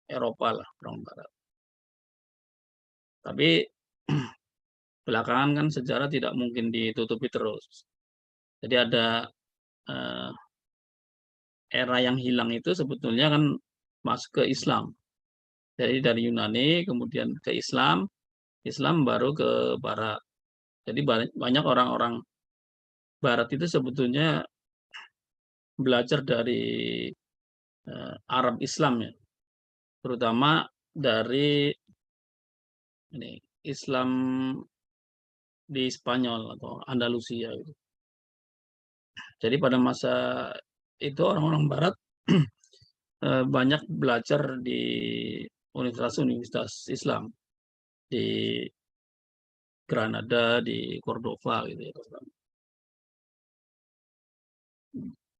Eropa lah, orang Barat. Tapi belakangan kan sejarah tidak mungkin ditutupi terus. Jadi ada era yang hilang itu sebetulnya kan masuk ke Islam. Jadi dari Yunani kemudian ke Islam, Islam baru ke Barat. Jadi banyak orang-orang Barat itu sebetulnya belajar dari Arab Islam ya, terutama dari Islam di Spanyol atau Andalusia gitu. Jadi pada masa itu orang-orang Barat banyak belajar di universitas Islam di Granada, di Cordova gitu ya.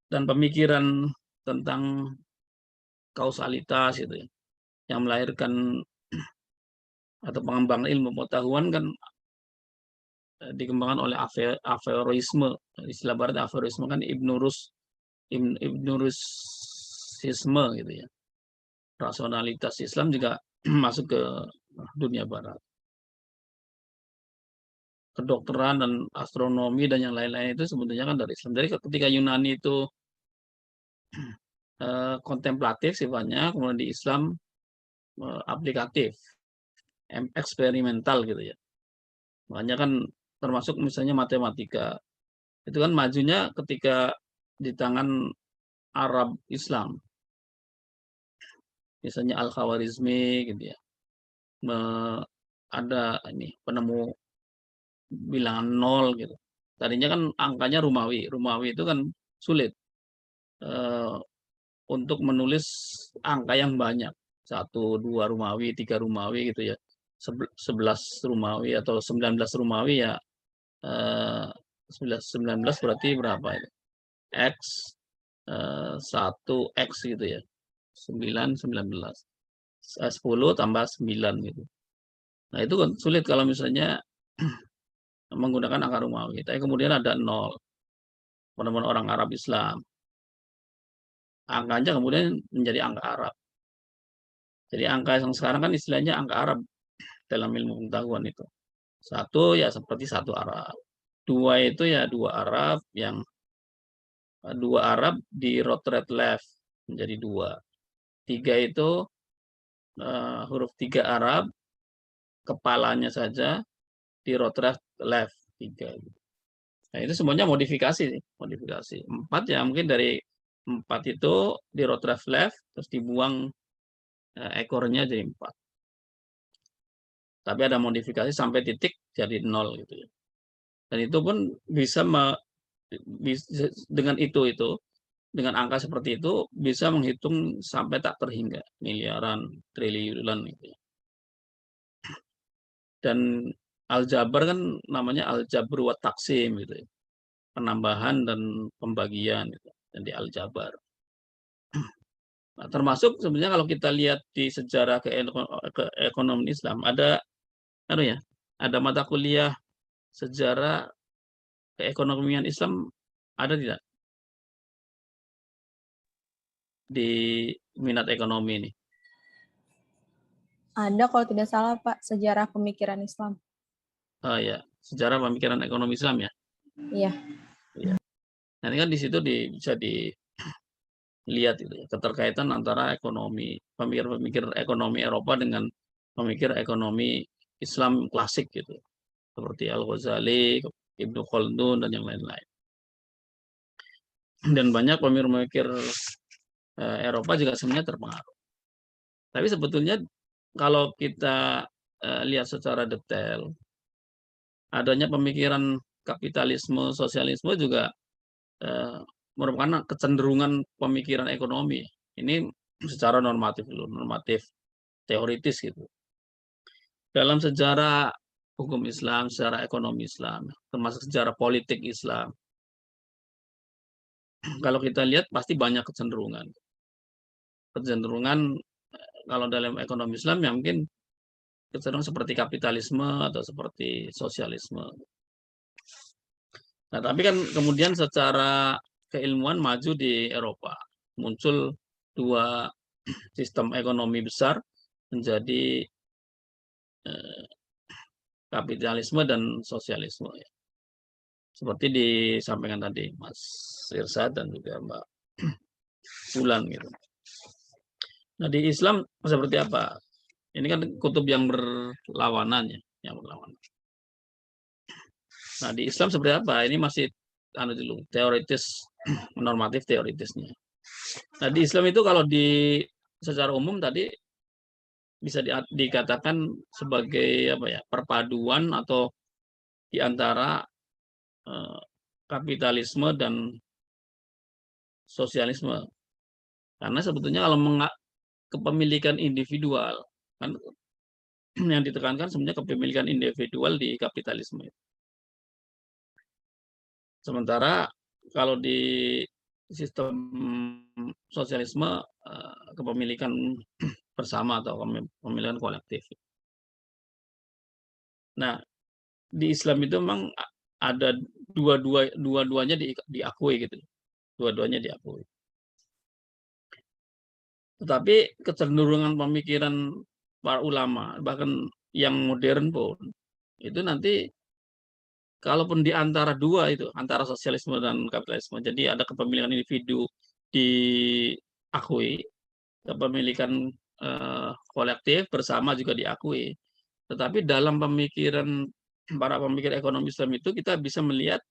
Dan pemikiran tentang kausalitas itu ya, yang melahirkan atau pengembangan ilmu pengetahuan kan dikembangkan oleh Averroisme. Istilah barat Averroisme kan Ibn Rusisme gitu ya. Rasionalitas Islam juga masuk ke dunia barat. Kedokteran dan astronomi dan yang lain-lain itu sebetulnya kan dari Islam. Jadi ketika Yunani itu kontemplatif sifatnya, kemudian di Islam aplikatif, eksperimental gitu ya. Makanya kan termasuk misalnya matematika. Itu kan majunya ketika di tangan Arab Islam. Misalnya Al-Khawarizmi gitu ya. Ada penemu bilangan 0 gitu. Tadinya kan angkanya Romawi. Romawi itu kan sulit untuk menulis angka yang banyak. 1, 2 Romawi, 3 Romawi gitu ya. 11 Romawi atau 19 Romawi ya 19 berarti berapa itu? X 1 X gitu ya. 9, 19. 10 tambah 9 gitu. Nah, itu kan sulit kalau misalnya menggunakan angka Romawi. Tapi kemudian ada 0, teman-teman orang Arab Islam. Angkanya kemudian menjadi angka Arab. Jadi angka yang sekarang kan istilahnya angka Arab dalam ilmu pengetahuan itu. 1 ya seperti 1 Arab. 2 itu ya 2 Arab yang 2 Arab di rotate left menjadi 2. 3 itu huruf 3 Arab kepalanya saja di rotate left 3. Nah, itu semuanya modifikasi sih, modifikasi. 4 ya mungkin dari 4 itu di rotate left terus dibuang ekornya jadi 4. Tapi ada modifikasi sampai titik jadi 0 gitu ya. Dan itu pun bisa dengan dengan angka seperti itu bisa menghitung sampai tak terhingga, miliaran, triliunan gitu ya. Dan aljabar kan namanya aljabru wa taksim gitu ya. Penambahan dan pembagian gitu. Jadi aljabar. Nah, termasuk sebenarnya kalau kita lihat di sejarah keekonomian Islam ada mata kuliah sejarah keekonomian Islam ada tidak di minat ekonomi ini? Ada kalau tidak salah Pak, sejarah pemikiran Islam. Oh ya, sejarah pemikiran ekonomi Islam ya. Iya. Iya. Nanti kan di situ bisa dilihat itu ya, keterkaitan antara pemikir-pemikir ekonomi Eropa dengan pemikir ekonomi Islam klasik gitu. Seperti Al-Ghazali, Ibnu Khaldun dan yang lain-lain. Dan banyak pemikir-pemikir Eropa juga sebenarnya terpengaruh. Tapi sebetulnya kalau kita lihat secara detail, adanya pemikiran kapitalisme, sosialisme juga merupakan kecenderungan pemikiran ekonomi. Ini secara normatif teoritis gitu. Dalam sejarah hukum Islam, sejarah ekonomi Islam, termasuk sejarah politik Islam, kalau kita lihat pasti banyak kecenderungan. Kecenderungan kalau dalam ekonomi Islam ya mungkin kecenderungan seperti kapitalisme atau seperti sosialisme. Nah, tapi kan kemudian secara keilmuan maju di Eropa. Muncul 2 sistem ekonomi besar menjadi kapitalisme dan sosialisme. Seperti disampaikan tadi Mas Irsad dan juga Mbak Bulan gitu. Nah, di Islam seperti apa? Ini kan kutub yang berlawanan ya, yang berlawanan. Nah, di Islam seperti apa? Ini masih dulu teoritis, normatif teoritisnya. Nah, di Islam itu kalau secara umum tadi bisa dikatakan sebagai perpaduan atau di antara kapitalisme dan sosialisme. Karena sebetulnya kalau kepemilikan individual kan yang ditekankan sebenarnya kepemilikan individual di kapitalisme. Sementara kalau di sistem sosialisme kepemilikan bersama atau kepemilikan kolektif. Nah, di Islam itu memang ada dua-duanya diakui gitu. Dua-duanya diakui. Tetapi kecenderungan pemikiran para ulama, bahkan yang modern pun, itu nanti kalaupun di antara dua itu, antara sosialisme dan kapitalisme, jadi ada kepemilikan individu diakui, kepemilikan kolektif bersama juga diakui. Tetapi dalam pemikiran para pemikir ekonomi Islam itu kita bisa melihat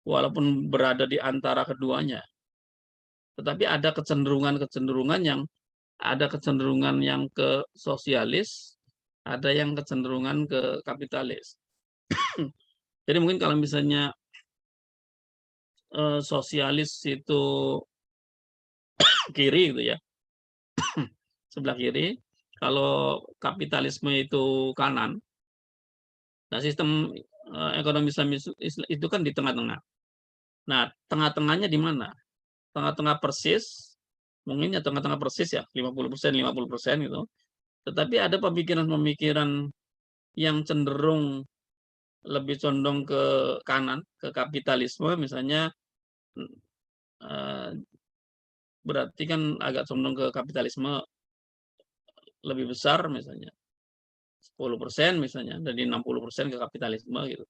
walaupun berada di antara keduanya, tetapi ada kecenderungan yang ke sosialis, ada yang kecenderungan ke kapitalis. Jadi mungkin kalau misalnya sosialis itu kiri gitu ya, sebelah kiri, kalau kapitalisme itu kanan. Nah, sistem ekonomi Islam itu kan di tengah-tengah. Nah, tengah-tengahnya di mana? Tengah-tengah persis, mungkin ya tengah-tengah persis ya, 50% itu. Tetapi ada pemikiran-pemikiran yang cenderung lebih condong ke kanan, ke kapitalisme misalnya, berarti kan agak condong ke kapitalisme lebih besar misalnya 10% misalnya, dari 60% ke kapitalisme gitu.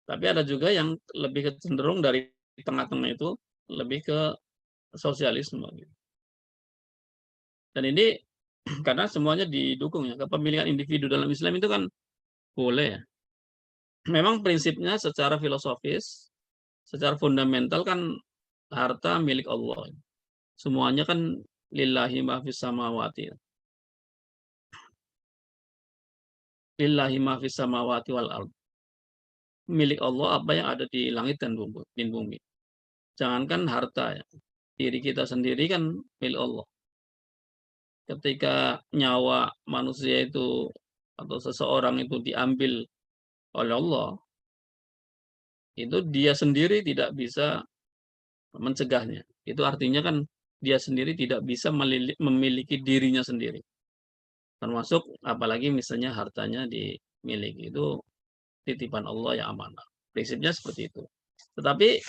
Tapi ada juga yang lebih cenderung dari tengah-tengah itu lebih ke sosialisme gitu. Dan ini karena semuanya didukung ya, kepemilikan individu dalam Islam itu kan boleh ya. Memang prinsipnya secara filosofis, secara fundamental kan harta milik Allah. Semuanya kan lillahi ma fis samawati. Lillahi ma fis samawati wal ard. Milik Allah apa yang ada di langit dan bumi. Jangankan harta ya. Diri kita sendiri kan milik Allah. Ketika nyawa manusia itu atau seseorang itu diambil oleh Allah, itu dia sendiri tidak bisa mencegahnya. Itu artinya kan dia sendiri tidak bisa memiliki dirinya sendiri. Termasuk apalagi misalnya hartanya dimiliki, itu titipan Allah yang amanah. Prinsipnya seperti itu. Tetapi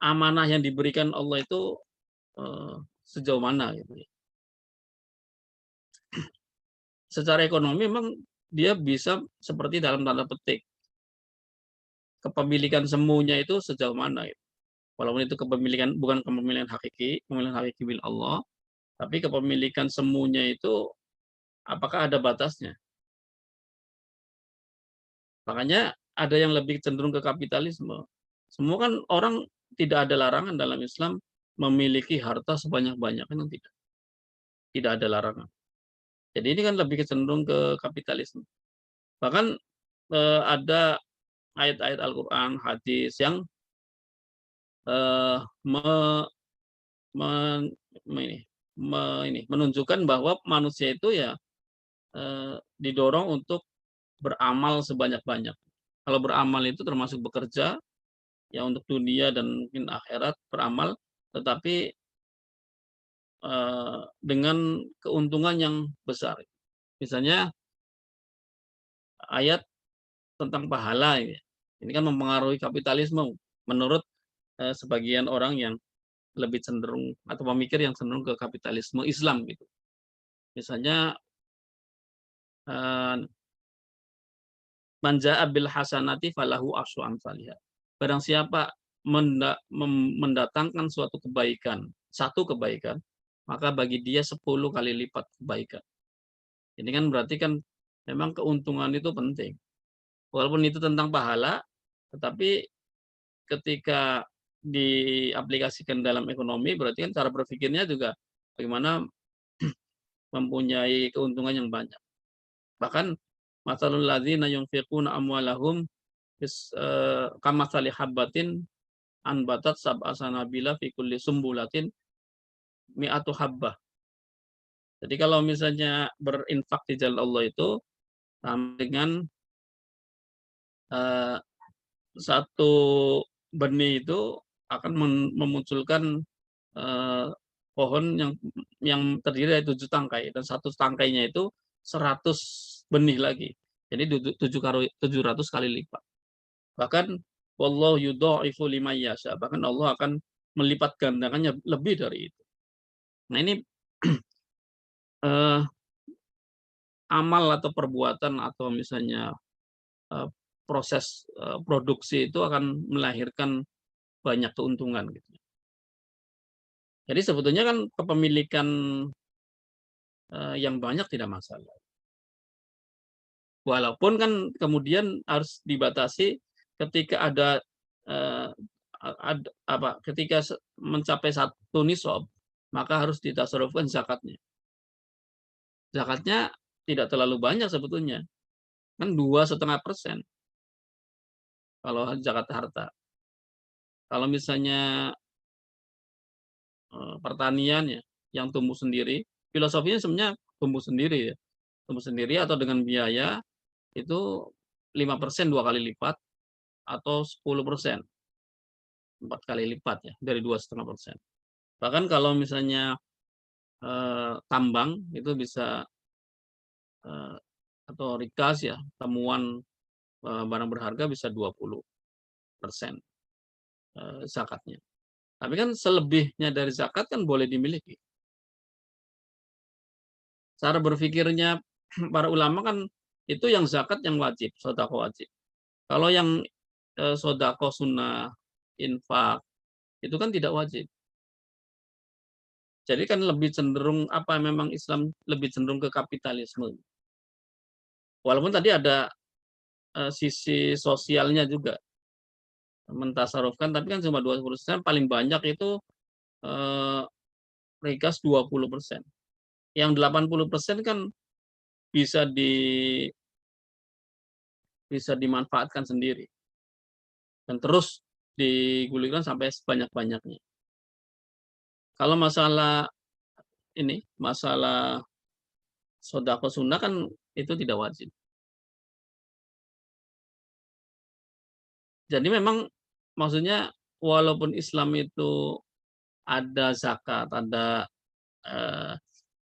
amanah yang diberikan Allah itu sejauh mana gitu ya. Secara ekonomi memang dia bisa seperti dalam tanda petik. Kepemilikan semuanya itu sejauh mana gitu. Walaupun itu kepemilikan bukan kepemilikan hakiki milik Allah, tapi kepemilikan semuanya itu apakah ada batasnya? Makanya ada yang lebih cenderung ke kapitalisme. Semua kan orang tidak ada larangan dalam Islam memiliki harta sebanyak-banyaknya, kan tidak. Tidak ada larangan. Jadi ini kan lebih cenderung ke kapitalisme. Bahkan ada ayat-ayat Al-Qur'an, hadis yang menunjukkan bahwa manusia itu ya didorong untuk beramal sebanyak-banyak. Kalau beramal itu termasuk bekerja ya untuk dunia dan mungkin akhirat, beramal, tetapi dengan keuntungan yang besar. Misalnya ayat tentang pahala ini. Ini kan mempengaruhi kapitalisme menurut sebagian orang yang lebih cenderung atau pemikir yang cenderung ke kapitalisme Islam gitu. Misalnya man jaa bil hasanati falahu asyru amsalihha. Barang siapa mendatangkan suatu kebaikan, satu kebaikan, maka bagi dia 10 kali lipat kebaikan. Ini kan berarti kan memang keuntungan itu penting. Walaupun itu tentang pahala, tetapi ketika diaplikasikan dalam ekonomi, berarti kan cara berpikirnya juga bagaimana mempunyai keuntungan yang banyak. Bahkan masalul ladzina yunfiquna amwalahum kamatsali habbatin anbatat sab'a sanabila fi kulli sumbulatin mi'atu habbah. Jadi kalau misalnya berinfak di jalan Allah itu sama dengan satu benih itu akan memunculkan pohon yang terdiri dari 7 tangkai, dan satu tangkainya itu 100 benih lagi. Jadi 700 kali lipat. Bahkan wallahu yudha'ifu liman yasha. Bahkan Allah akan melipat gandakannya lebih dari itu. Nah ini amal atau perbuatan atau misalnya proses produksi itu akan melahirkan banyak keuntungan gitu. Jadi sebetulnya kan kepemilikan yang banyak tidak masalah. Walaupun kan kemudian harus dibatasi ketika ketika mencapai 1 nisab, maka harus ditasarrufkan zakatnya. Zakatnya tidak terlalu banyak sebetulnya, kan 2,5% kalau zakat harta. Kalau misalnya pertanian ya yang tumbuh sendiri, filosofinya sebenarnya tumbuh sendiri ya, tumbuh sendiri atau dengan biaya itu 5% 2 kali lipat atau 10% 4 kali lipat ya dari 2,5%. Bahkan kalau misalnya tambang itu bisa atau rikas ya, temuan barang berharga bisa 20% zakatnya. Tapi kan selebihnya dari zakat kan boleh dimiliki. Cara berpikirnya para ulama kan itu yang zakat yang wajib, sedekah wajib. Kalau yang sedekah sunnah, infak, itu kan tidak wajib. Jadi kan lebih cenderung apa memang Islam lebih cenderung ke kapitalisme. Walaupun tadi ada sisi sosialnya juga mentasarufkan, tapi kan cuma 20%, paling banyak itu rikas 20%. Yang 80% kan bisa dimanfaatkan sendiri dan terus digulirkan sampai sebanyak-banyaknya. Kalau masalah sedekah sunnah kan itu tidak wajib. Jadi memang maksudnya walaupun Islam itu ada zakat, ada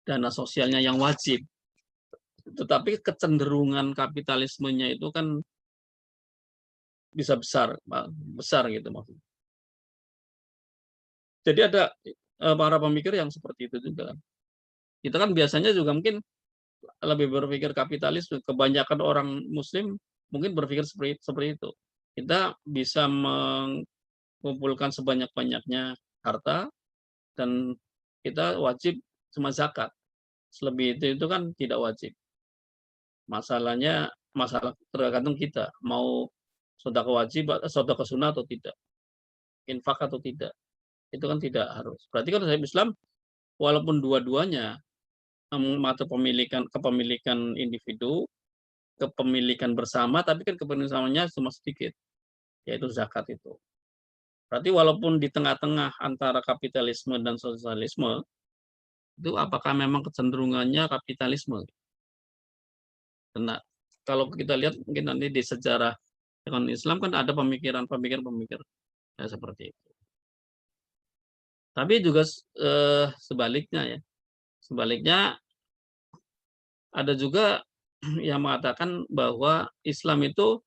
dana sosialnya yang wajib, tetapi kecenderungan kapitalismenya itu kan bisa besar gitu maksudnya. Jadi ada para pemikir yang seperti itu juga. Kita kan biasanya juga mungkin lebih berpikir kapitalis, kebanyakan orang Muslim mungkin berpikir seperti itu. Kita bisa mengumpulkan sebanyak-banyaknya harta dan kita wajib cuma zakat. Selebih itu kan tidak wajib. Masalah tergantung kita mau sedekah wajib, sedekah sunnah atau tidak, infak atau tidak. Itu kan tidak harus. Berarti kan dalam Islam walaupun dua-duanya mengatur kepemilikan individu, kepemilikan bersama, tapi kan kepemilikannya cuma sedikit, yaitu zakat itu. Berarti walaupun di tengah-tengah antara kapitalisme dan sosialisme, itu apakah memang kecenderungannya kapitalisme? Karena kalau kita lihat mungkin nanti di sejarah ekonomi Islam kan ada pemikir ya, seperti itu. Tapi juga sebaliknya ya. Sebaliknya ada juga yang mengatakan bahwa Islam itu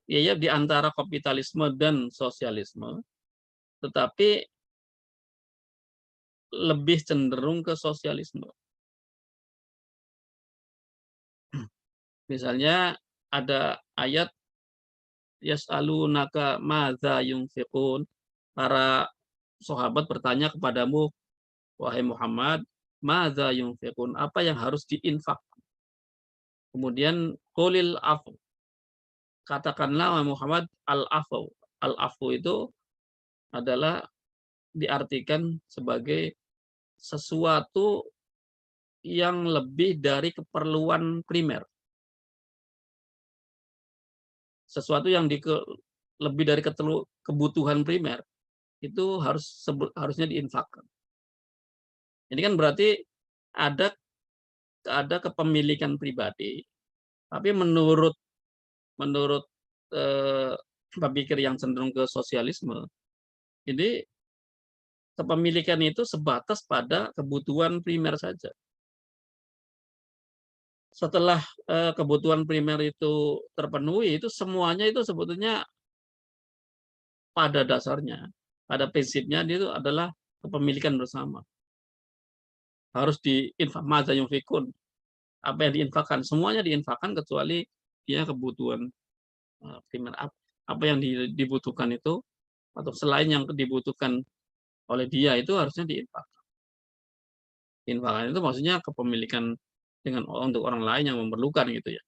ya di antara kapitalisme dan sosialisme, tetapi lebih cenderung ke sosialisme. Misalnya ada ayat yas'alunaka madza yunfiqun. Para sahabat bertanya kepadamu, wahai Muhammad, madza yunfiqun, apa yang harus diinfak? Kemudian qulil afu, katakanlah wahai Muhammad al-afu. Al-afu itu adalah diartikan sebagai sesuatu yang lebih dari keperluan primer. Sesuatu yang lebih dari kebutuhan primer itu harusnya diinfakkan. Ini kan berarti ada kepemilikan pribadi, tapi menurut pemikir yang cenderung ke sosialisme, ini kepemilikan itu sebatas pada kebutuhan primer saja. Setelah kebutuhan primer itu terpenuhi, itu semuanya itu sebetulnya pada dasarnya, pada prinsipnya itu adalah kepemilikan bersama. Harus diinfak, madza yunfikun, apa yang diinfakkan, semuanya diinfakkan kecuali dia kebutuhan primer, apa yang dibutuhkan itu atau selain yang dibutuhkan oleh dia itu harusnya diinfakkan. Infakkan itu maksudnya kepemilikan untuk orang lain yang memerlukan gitu ya.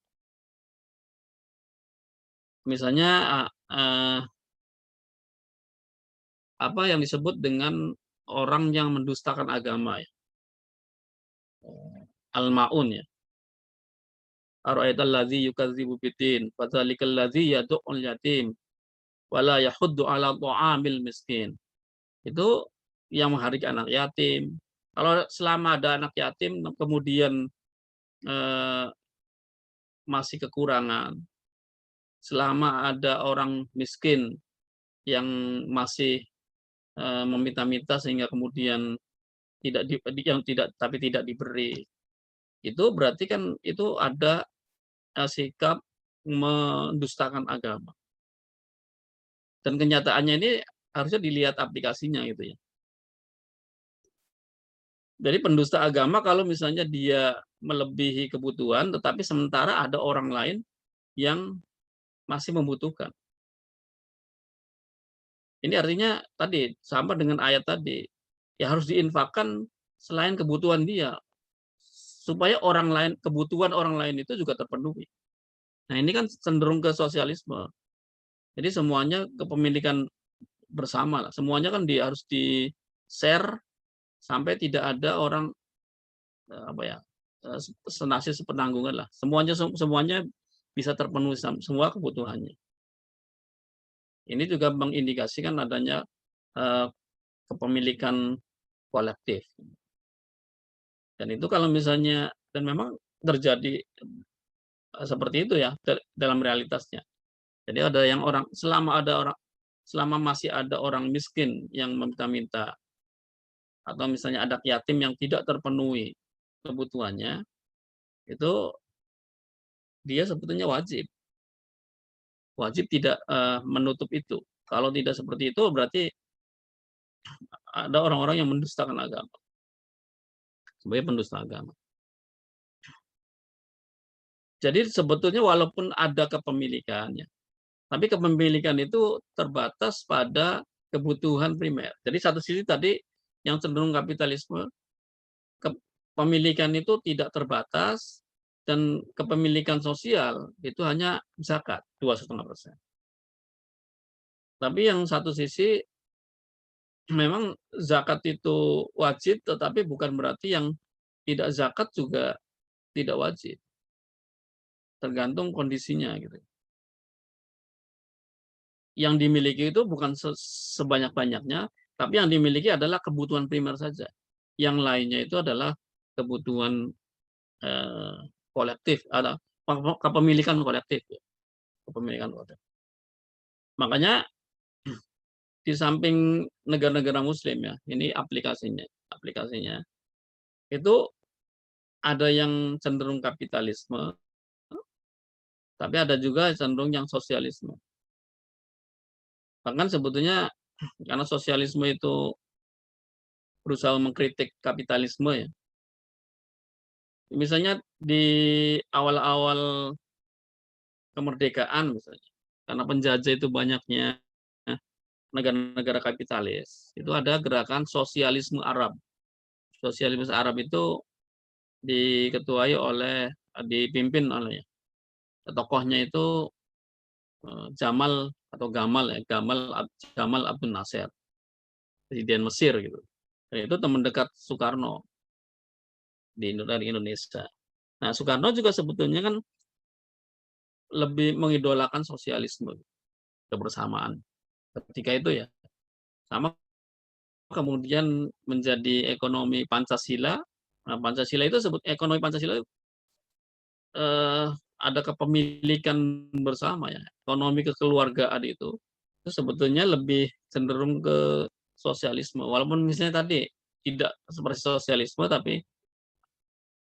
Misalnya apa yang disebut dengan orang yang mendustakan agama ya. Al-ma'un ya. Ara'aital ladzi yukadzibu bid-din, fadzalikal ladzi yad'ul yatim wala yahuddu 'ala ta'amil miskin. Itu yang menghardik anak yatim. Kalau selama ada anak yatim kemudian masih kekurangan, selama ada orang miskin yang masih meminta-minta sehingga kemudian tidak diberi, itu berarti kan itu ada sikap mendustakan agama. Dan kenyataannya ini harusnya dilihat aplikasinya gitu ya. Jadi pendusta agama kalau misalnya dia melebihi kebutuhan, tetapi sementara ada orang lain yang masih membutuhkan. Ini artinya tadi sama dengan ayat tadi, ya harus diinfakkan selain kebutuhan dia, supaya orang lain, kebutuhan orang lain itu juga terpenuhi. Nah ini kan cenderung ke sosialisme. Jadi semuanya kepemilikan bersama lah. Semuanya kan harus di-share sampai tidak ada orang senasib sepenanggungan lah. Semuanya bisa terpenuhi semua kebutuhannya. Ini juga mengindikasikan adanya kepemilikan kolektif. Dan itu kalau misalnya, dan memang terjadi seperti itu ya dalam realitasnya. Jadi ada yang selama masih ada orang miskin yang meminta-minta, atau misalnya ada yatim yang tidak terpenuhi kebutuhannya, itu dia sebetulnya wajib tidak menutup itu. Kalau tidak seperti itu berarti ada orang-orang yang mendustakan agama sebagai pendusta agama. Jadi sebetulnya walaupun ada kepemilikannya, tapi kepemilikan itu terbatas pada kebutuhan primer. Jadi satu sisi tadi yang cenderung kapitalisme, kepemilikan itu tidak terbatas, dan kepemilikan sosial itu hanya zakat 2,5%. Tapi yang satu sisi memang zakat itu wajib, tetapi bukan berarti yang tidak zakat juga tidak wajib. Tergantung kondisinya gitu. Yang dimiliki itu bukan sebanyak-banyaknya, tapi yang dimiliki adalah kebutuhan primer saja. Yang lainnya itu adalah kebutuhan kolektif, ada kepemilikan kolektif. Kepemilikan kolektif. Makanya di samping negara-negara Muslim ya, ini aplikasinya itu ada yang cenderung kapitalisme, tapi ada juga cenderung yang sosialisme. Bahkan sebetulnya karena sosialisme itu berusaha mengkritik kapitalisme ya. Misalnya di awal-awal kemerdekaan misalnya, karena penjajah itu banyaknya negara-negara kapitalis, itu ada gerakan sosialisme Arab. Sosialisme Arab itu dipimpin oleh tokohnya itu Jamal Abdel Nasser, presiden Mesir gitu. Dan itu teman dekat Soekarno dari Indonesia. Nah, Soekarno juga sebetulnya kan lebih mengidolakan sosialisme, kebersamaan ketika itu ya. Sama kemudian menjadi ekonomi Pancasila. Nah, Pancasila itu ekonomi Pancasila ada kepemilikan bersama ya. Ekonomi kekeluargaan itu sebetulnya lebih cenderung ke sosialisme. Walaupun misalnya tadi tidak seperti sosialisme, tapi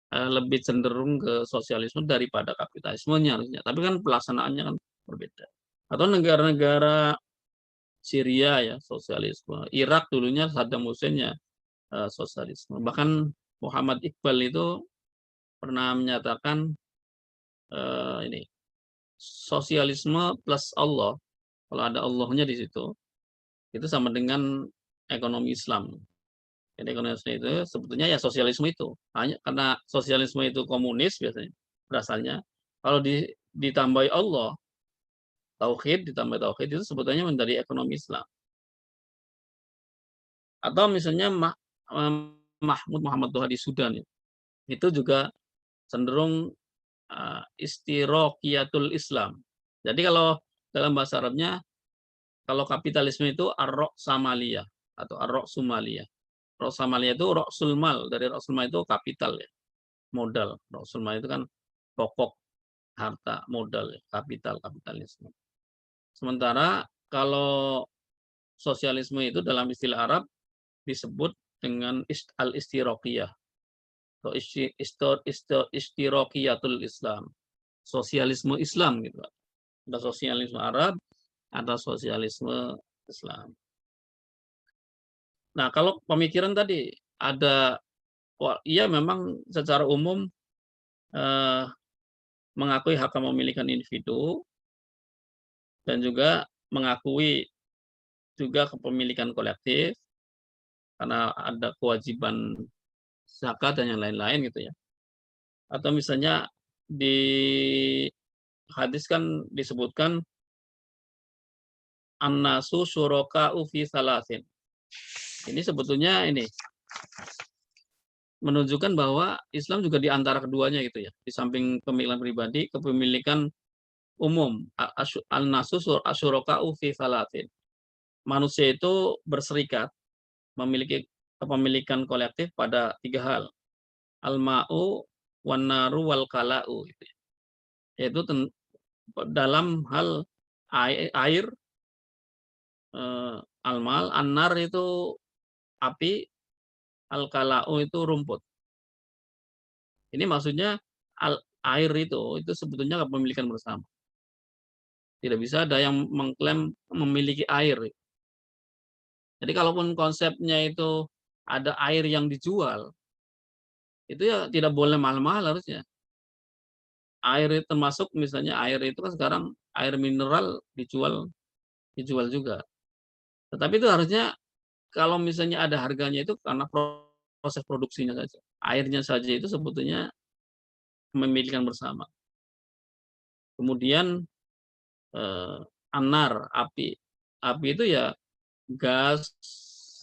lebih cenderung ke sosialisme daripada kapitalismenya harusnya. Tapi kan pelaksanaannya kan berbeda. Atau negara-negara Syria ya sosialisme. Irak dulunya Saddam Hussein ya sosialisme. Bahkan Muhammad Iqbal itu pernah menyatakan ini sosialisme plus Allah. Kalau ada Allahnya di situ, itu sama dengan ekonomi Islam. Jadi ekonomi Islam itu sebetulnya ya sosialisme itu. Hanya karena sosialisme itu komunis biasanya berasalnya. Kalau ditambahi Allah, ditambah tauhid itu sebetulnya menjadi ekonomi Islam. Atau misalnya Mahmud Muhammad Toha di Sudan itu juga cenderung istiroqiyatul Islam. Jadi kalau dalam bahasa Arabnya, kalau kapitalisme itu ar-ra'samaliyah atau ar-ra'sumaliyah. Ra'samaliyah itu ra'sul mal, dari ra'sul mal itu kapital ya, modal. Ra'sul mal itu kan pokok harta, modal, ya, kapitalisme. Sementara kalau sosialisme itu dalam istilah Arab disebut dengan al-istiroqiyah atau istiroqiyatul Islam. sosialisme Islam gitu. Ada sosialisme Arab, ada sosialisme Islam. Nah, kalau pemikiran tadi ada, iya memang secara umum mengakui hak kepemilikan individu dan juga mengakui juga kepemilikan kolektif karena ada kewajiban zakat dan yang lain-lain gitu ya. Atau misalnya di hadis kan disebutkan an-nasu syuraka'u fi salasin. Ini sebetulnya ini menunjukkan bahwa Islam juga di antara keduanya gitu ya. Di samping kepemilikan pribadi, kepemilikan umum. An-nasu syuraka'u fi salasin. Manusia itu berserikat memiliki kepemilikan kolektif pada 3 hal. Al-ma'u wan naru wal kala'u gitu ya. Yaitu dalam hal air, al-mal, an-nar itu api, al-kala'u itu rumput. Ini maksudnya air itu sebetulnya kepemilikan bersama. Tidak bisa ada yang mengklaim memiliki air. Jadi kalaupun konsepnya itu ada air yang dijual, itu ya tidak boleh mahal-mahal harusnya. Air termasuk misalnya air itu kan sekarang air mineral dijual juga. Tetapi itu harusnya kalau misalnya ada harganya itu karena proses produksinya saja. Airnya saja itu sebetulnya memilikan bersama. Kemudian anar, api. Api itu ya gas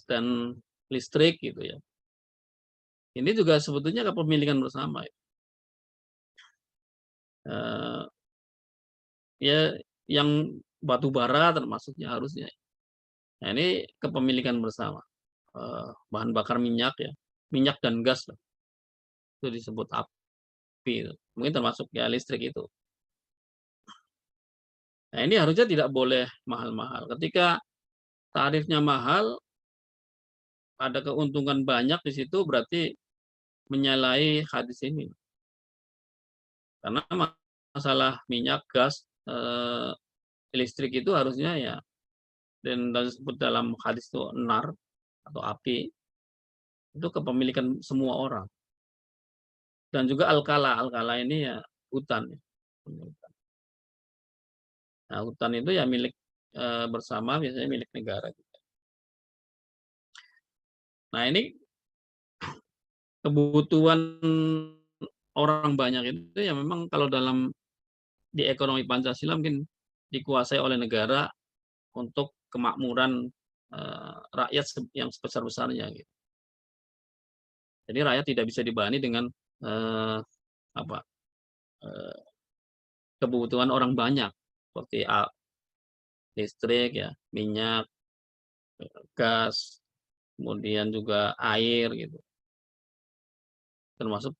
dan listrik gitu ya. Ini juga sebetulnya kepemilikan bersama. Ya yang batu bara termasuknya harusnya. Nah, ini kepemilikan bersama. Bahan bakar minyak ya, minyak dan gas lah. Itu disebut api. Mungkin termasuk ya listrik itu. Nah, ini harusnya tidak boleh mahal-mahal. Ketika tarifnya mahal, ada keuntungan banyak di situ, berarti menyalahi hadis ini. Karena masalah minyak, gas, listrik itu harusnya ya, dan disebut dalam hadis itu nar atau api, itu kepemilikan semua orang. Dan juga al-kala ini ya hutan. Nah, hutan itu ya milik bersama, biasanya milik negara. Nah, ini kebutuhan orang banyak itu ya memang kalau di ekonomi Pancasila mungkin dikuasai oleh negara untuk kemakmuran rakyat yang sebesar-besarnya gitu. Jadi rakyat tidak bisa dibebani dengan kebutuhan orang banyak seperti listrik ya, minyak, gas, kemudian juga air gitu. Termasuk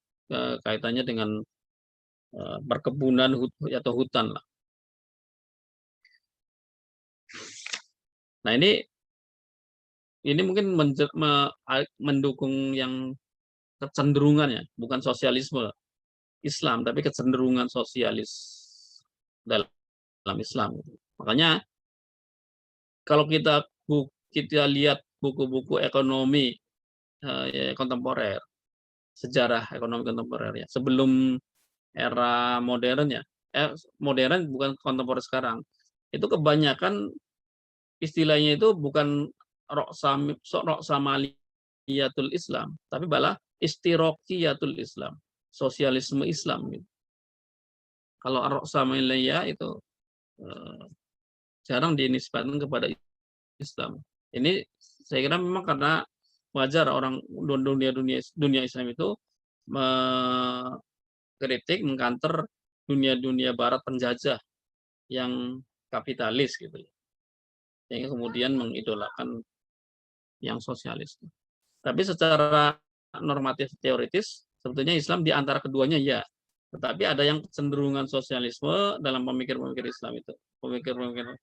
kaitannya dengan perkebunan atau hutan lah. Nah, ini mungkin mendukung yang kecenderungannya, bukan sosialisme Islam, tapi kecenderungan sosialis dalam Islam. Makanya kalau kita lihat buku-buku ekonomi kontemporer, sejarah ekonomi kontemporer ya, sebelum era modern ya, modern bukan kontemporer sekarang, itu kebanyakan istilahnya itu bukan roksamaliyatul Islam, tapi malah istirokiyatul Islam, sosialisme Islam. Gitu. Kalau roksamaliyah itu jarang dinisbatkan kepada Islam. Ini saya kira memang karena wajar orang dunia Islam itu mengkritik, mengkanter dunia Barat penjajah yang kapitalis gitu ya. Yang kemudian mengidolakan yang sosialis. Tapi secara normatif teoritis sebetulnya Islam di antara keduanya ya. Tetapi ada yang kecenderungan sosialisme dalam pemikir-pemikir Islam itu. Pemikir-pemikir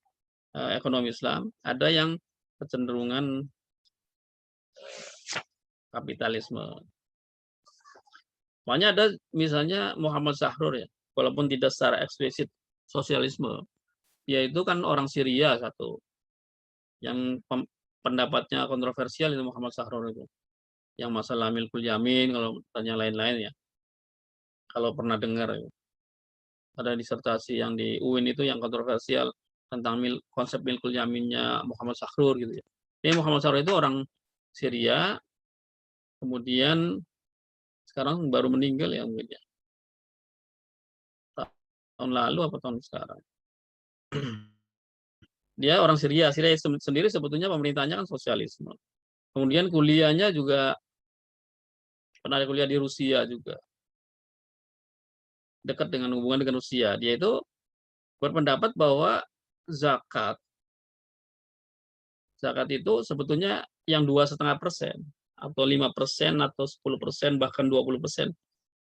ekonomi Islam, ada yang kecenderungan kapitalisme. Makanya ada misalnya Muhammad Sahrur ya, walaupun tidak secara eksplisit sosialisme, yaitu kan orang Syria satu yang pendapatnya kontroversial itu Muhammad Sahrur itu, yang masalah milkul yamin, kalau tanya lain-lain ya, kalau pernah dengar ya. Ada disertasi yang di UIN itu yang kontroversial tentang konsep milkul yaminnya Muhammad Sahrur gitu ya. Ini Muhammad Sahrur itu orang Syria, kemudian sekarang baru meninggal ya mungkin ya. Tahun lalu apa tahun sekarang. Dia orang Syria. Syria sendiri sebetulnya pemerintahnya kan sosialisme. Kemudian kuliahnya juga pernah kuliah di Rusia juga. Dekat dengan hubungan dengan Rusia. Dia itu berpendapat bahwa zakat itu sebetulnya yang 2,5% atau 5% atau 10% bahkan 20%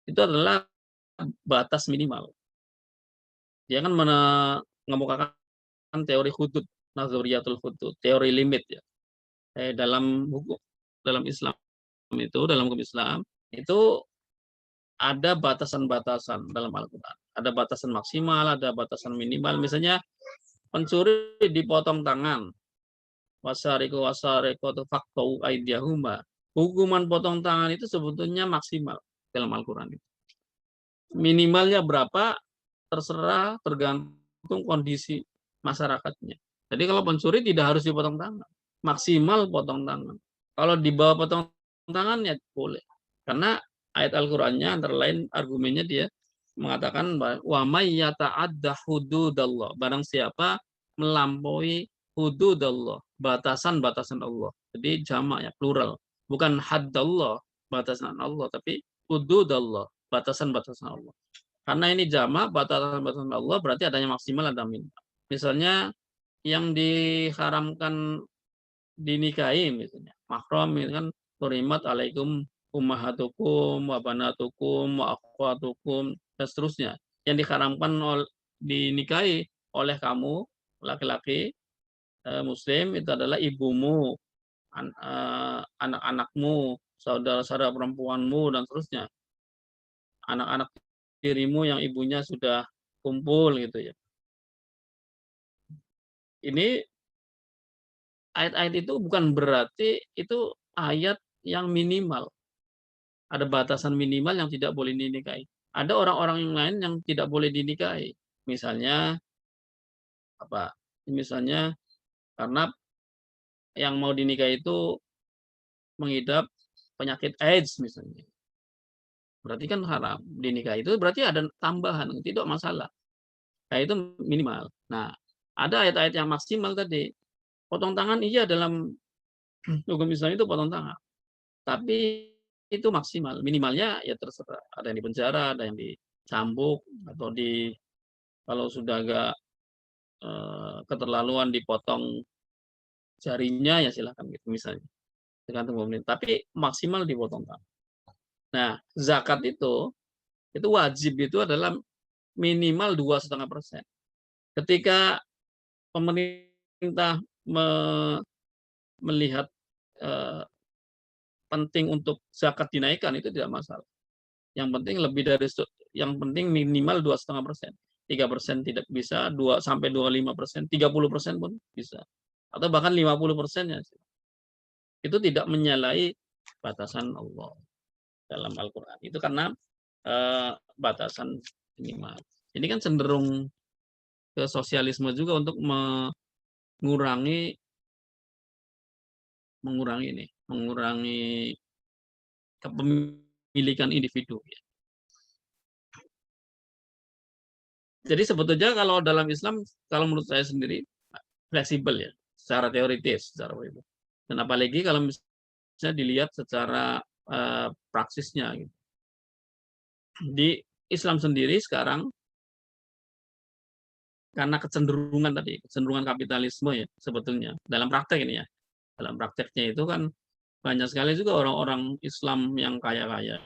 itu adalah batas minimal. Dia kan mengemukakan teori hudud, nazariyatul hudud, teori limit ya. Dalam hukum, dalam Islam itu, dalam hukum Islam itu ada batasan-batasan dalam Al-Quran. Ada batasan maksimal, ada batasan minimal. Misalnya pencuri dipotong tangan, wasariku faktou aidiyahuma. Hukuman potong tangan itu sebetulnya maksimal dalam Al-Quran. Minimalnya berapa terserah, tergantung kondisi masyarakatnya. Jadi kalau pencuri tidak harus dipotong tangan, maksimal potong tangan. Kalau di bawah potong tangan ya boleh. Karena ayat Al-Qur'annya antara lain argumennya dia mengatakan wa may yata'adda hududallah, barang siapa melampaui hududallah, batasan-batasan Allah. Jadi jamak ya, plural. Bukan haddallah, batasan Allah, tapi hududallah, batasan-batasan Allah. Karena ini jamak, batasan-batasan Allah berarti adanya maksimal ada minimal. Misalnya yang diharamkan dinikahi misalnya, mahram itu kan turimat alaikum ummahatukum wa banatukum wa akhwatukum dan seterusnya. Yang diharamkan dinikahi oleh kamu laki-laki muslim itu adalah ibumu, anak-anakmu, saudara-saudara perempuanmu dan seterusnya. Anak-anak dirimu yang ibunya sudah kumpul gitu ya. Ini ayat-ayat itu bukan berarti itu ayat yang minimal. Ada batasan minimal yang tidak boleh dinikahi. Ada orang-orang yang lain yang tidak boleh dinikahi. Misalnya apa? Misalnya karena yang mau dinikahi itu mengidap penyakit AIDS misalnya. Berarti kan haram dinikahi. Itu berarti ada tambahan, tidak masalah. Nah, itu minimal. Nah, ada ayat-ayat yang maksimal tadi. Potong tangan iya dalam hukum Islam itu potong tangan. Tapi itu maksimal. Minimalnya ya terserah. Ada yang di penjara, ada yang dicambuk, atau kalau sudah agak keterlaluan dipotong jarinya ya silahkan gitu misalnya. Tergantung pemerintah. Tapi maksimal dipotong tangan. Nah, zakat itu wajib itu adalah minimal 2,5%. Ketika pemerintah melihat penting untuk zakat dinaikkan itu tidak masalah. Yang penting lebih dari yang penting minimal 2,5%. 3% tidak bisa, 2-25%, 30% pun bisa. Atau bahkan 50%-nya. Itu tidak menyalahi batasan Allah dalam Al-Qur'an. Itu karena batasan minimal. Ini kan cenderung ke sosialisme juga untuk mengurangi kepemilikan individu. Jadi sebetulnya kalau dalam Islam, kalau menurut saya sendiri fleksibel ya, secara teoritis, dan apalagi kalau misalnya dilihat secara praksisnya. Gitu. Di Islam sendiri sekarang karena kecenderungan kapitalisme ya sebetulnya dalam praktek ini ya. Dalam prakteknya itu kan banyak sekali juga orang-orang Islam yang kaya-kaya.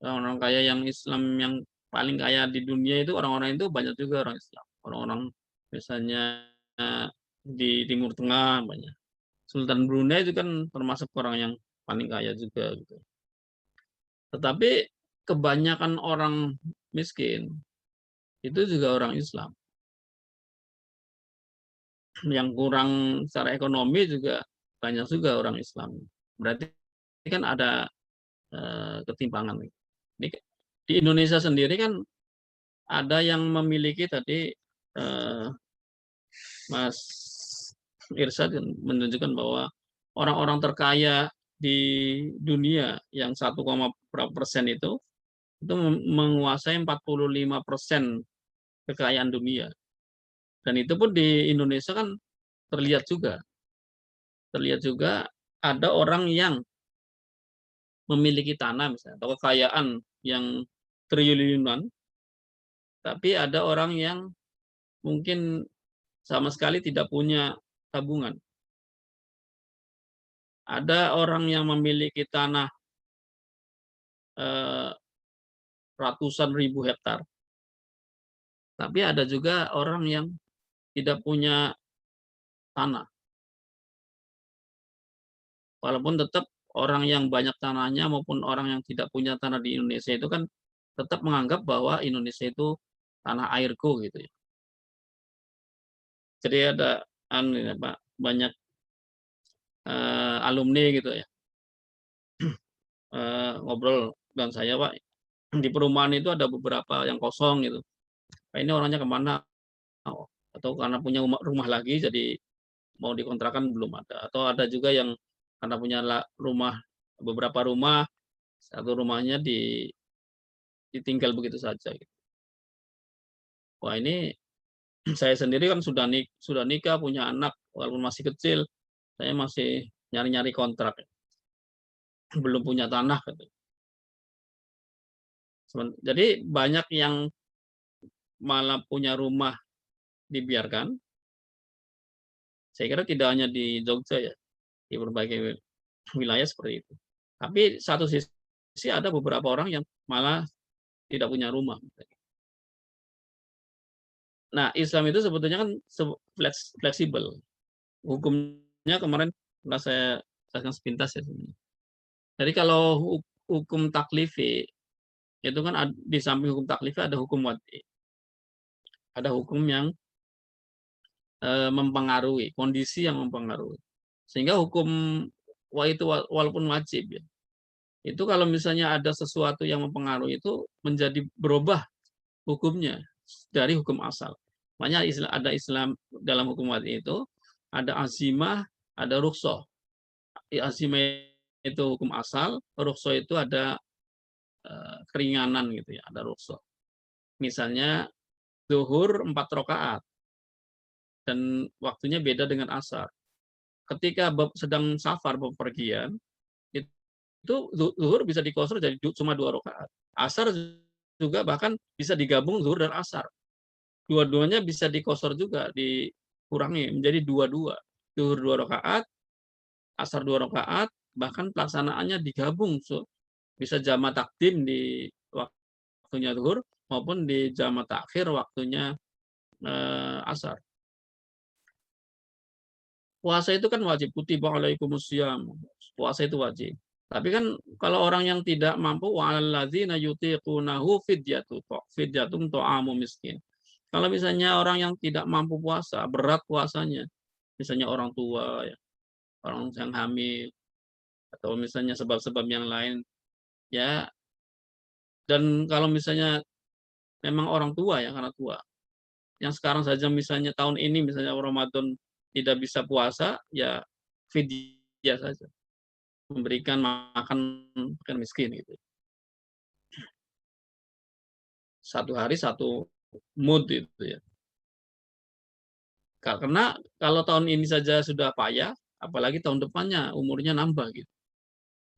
Orang-orang kaya yang Islam yang paling kaya di dunia itu orang-orang itu banyak juga orang Islam. Orang-orang misalnya di Timur Tengah banyak. Sultan Brunei itu kan termasuk orang yang paling kaya juga gitu. Tetapi kebanyakan orang miskin itu juga orang Islam. Yang kurang secara ekonomi juga banyak juga orang Islam. Berarti kan ada ketimpangan. Ini di Indonesia sendiri kan ada yang memiliki tadi Mas Irsyad menunjukkan bahwa orang-orang terkaya di dunia yang 1,% itu menguasai 45% kekayaan dunia. Dan itu pun di Indonesia kan terlihat juga. Terlihat juga ada orang yang memiliki tanah misalnya, atau kekayaan yang triliunan, tapi ada orang yang mungkin sama sekali tidak punya tabungan. Ada orang yang memiliki tanah ratusan ribu hektar, tapi ada juga orang yang tidak punya tanah. Walaupun tetap orang yang banyak tanahnya maupun orang yang tidak punya tanah di Indonesia itu kan tetap menganggap bahwa Indonesia itu tanah airku gitu ya. Jadi ada banyak alumni gitu ya ngobrol dan saya, Pak, di perumahan itu ada beberapa yang kosong gitu. Nah, ini orangnya kemana? Atau karena punya rumah lagi jadi mau dikontrakan belum ada. Atau ada juga yang karena punya rumah, beberapa rumah, satu rumahnya ditinggal begitu saja. Gitu. Wah, ini saya sendiri kan sudah nikah, punya anak, walaupun masih kecil, saya masih nyari-nyari kontrak. Belum punya tanah. Gitu. Jadi banyak yang malah punya rumah dibiarkan. Saya kira tidak hanya di Jogja ya, di berbagai wilayah seperti itu. Tapi satu sisi ada beberapa orang yang malah tidak punya rumah. Nah, Islam itu sebetulnya kan fleksibel. Hukumnya kemarin pernah saya jelaskan sepintas ya. Jadi kalau hukum taklifi itu kan di samping hukum taklifi ada hukum wad'i. Ada hukum yang mempengaruhi, kondisi yang mempengaruhi. Sehingga hukum itu walaupun wajib ya. Itu kalau misalnya ada sesuatu yang mempengaruhi itu menjadi berubah hukumnya dari hukum asal. Makanya ada Islam dalam hukum wad'i itu ada azimah, ada rukhsah. Azimah itu hukum asal, rukhsah itu ada keringanan gitu ya, ada rukhsah. Misalnya zuhur 4 rakaat dan waktunya beda dengan asar. Ketika sedang safar bepergian, itu zuhur bisa dikosor jadi cuma 2 rakaat. Asar juga bahkan bisa digabung zuhur dan asar. Dua-duanya bisa dikosor juga, dikurangi menjadi 2-2. Zuhur 2 rakaat, asar 2 rakaat, bahkan pelaksanaannya digabung. So, bisa jama takdim di waktunya zuhur maupun di jama takhir waktunya asar. Puasa itu kan wajib, kutiba alaikumusiyam. Puasa itu wajib. Tapi kan kalau orang yang tidak mampu, wa'aladzina yutiqunahu fidyatun ta'amu miskin. Kalau misalnya orang yang tidak mampu puasa, berat puasanya, misalnya orang tua, ya, orang yang hamil, atau misalnya sebab-sebab yang lain, ya. Dan kalau misalnya memang orang tua ya, karena tua, yang sekarang saja misalnya tahun ini misalnya Ramadan tidak bisa puasa, ya fidyah saja, memberikan makan miskin gitu. 1 hari 1 mud itu ya. Karena kalau tahun ini saja sudah payah, apalagi tahun depannya umurnya nambah gitu.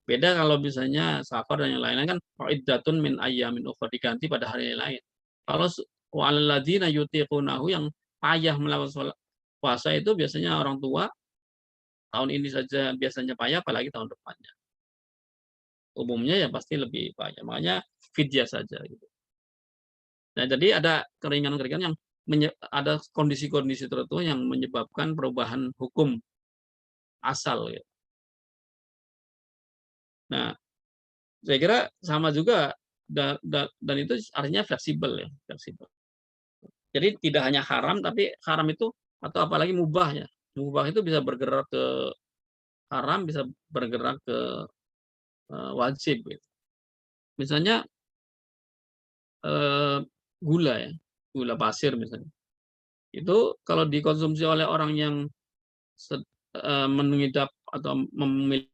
Beda kalau misalnya safar dan yang lain-lain kan iddatun min ayyamin ukhra, diganti pada hari lain. Kalau wa'alladzina yutiqunahu yang payah melakukan puasa itu biasanya orang tua, tahun ini saja biasanya payah apalagi tahun depannya. Umumnya ya pasti lebih payah. Makanya fidyah saja gitu. Nah, jadi ada keringanan-keringanan yang ada kondisi-kondisi tertentu yang menyebabkan perubahan hukum asal. Ya. Nah, saya kira sama juga dan itu artinya fleksibel ya, fleksibel. Jadi tidak hanya haram, tapi haram itu atau apalagi mubah ya. Mubah itu bisa bergerak ke haram, bisa bergerak ke wajib. Gitu. Misalnya gula ya, gula pasir misalnya. Itu kalau dikonsumsi oleh orang yang mengidap atau memiliki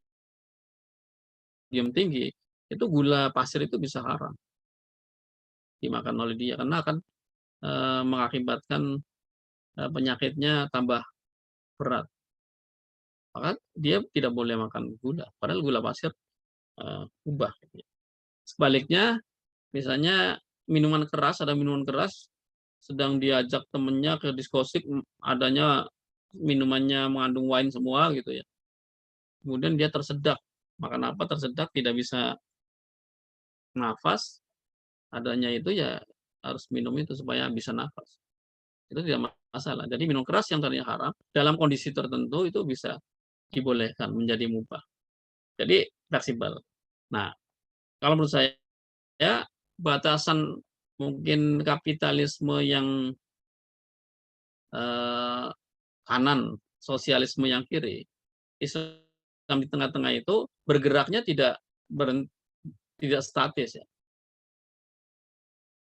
tinggi, itu gula pasir itu bisa haram dimakan oleh dia karena akan mengakibatkan penyakitnya tambah berat. Maka dia tidak boleh makan gula, padahal gula pasir ubah. Sebaliknya, misalnya minuman keras, ada minuman keras, sedang diajak temennya ke diskotik, adanya minumannya mengandung wine semua gitu ya. Kemudian dia tersedak. Makan apa tersedak, tidak bisa nafas, adanya itu ya harus minum itu supaya bisa nafas. Itu tidak masalah. Jadi minum keras yang tadinya haram, dalam kondisi tertentu itu bisa dibolehkan menjadi mubah. Jadi fleksibel. Nah, kalau menurut saya batasan mungkin kapitalisme yang kanan, sosialisme yang kiri, Islam di tengah-tengah itu bergeraknya tidak statis ya.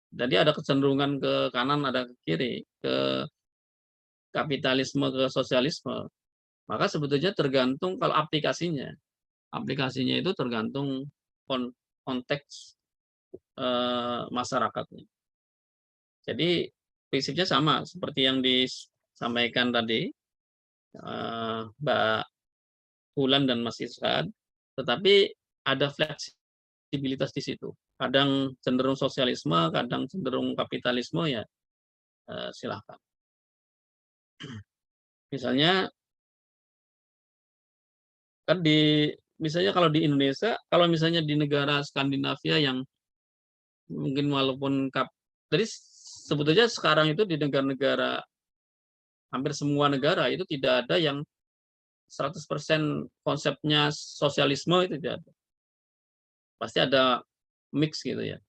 Jadi ada kecenderungan ke kanan, ada ke kiri, ke kapitalisme, ke sosialisme. Maka sebetulnya tergantung kalau aplikasinya. Aplikasinya itu tergantung konteks masyarakatnya. Jadi prinsipnya sama seperti yang disampaikan tadi Mbak Ulan dan Mas Irsad, tetapi ada fleksibilitas di situ. Kadang cenderung sosialisme, kadang cenderung kapitalisme ya silahkan. Misalnya kan misalnya kalau di Indonesia, kalau misalnya di negara Skandinavia yang mungkin walaupun jadi sebetulnya sekarang itu di negara-negara hampir semua negara itu tidak ada yang 100% konsepnya sosialisme, itu tidak ada. Pasti ada mix gitu ya.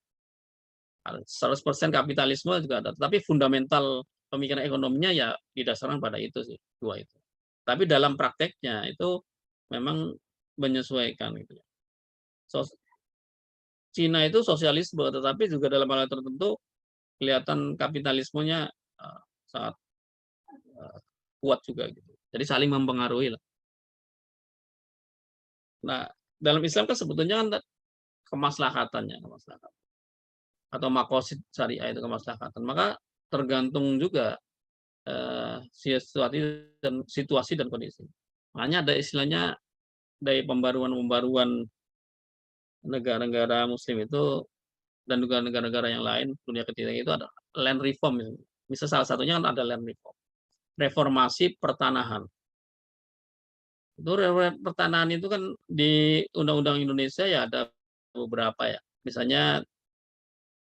100% kapitalisme juga ada, tapi fundamental pemikiran ekonominya ya didasarkan pada itu sih, dua itu. Tapi dalam prakteknya itu memang menyesuaikan gitu ya. Cina itu sosialisme, tetapi juga dalam hal tertentu kelihatan kapitalismenya sangat kuat juga gitu. Jadi saling mempengaruhi lah. Nah, dalam Islam kan sebetulnya kan kemaslahatannya atau maqasid syariah itu kemaslahatan. Maka tergantung juga situasi dan kondisi. Makanya ada istilahnya dari pembaruan negara-negara Muslim itu dan juga negara-negara yang lain dunia ketiga itu ada land reform. Misal salah satunya kan ada land reform, reformasi pertanahan. Itu pertanahan itu kan di Undang-Undang Indonesia ya ada beberapa ya. Misalnya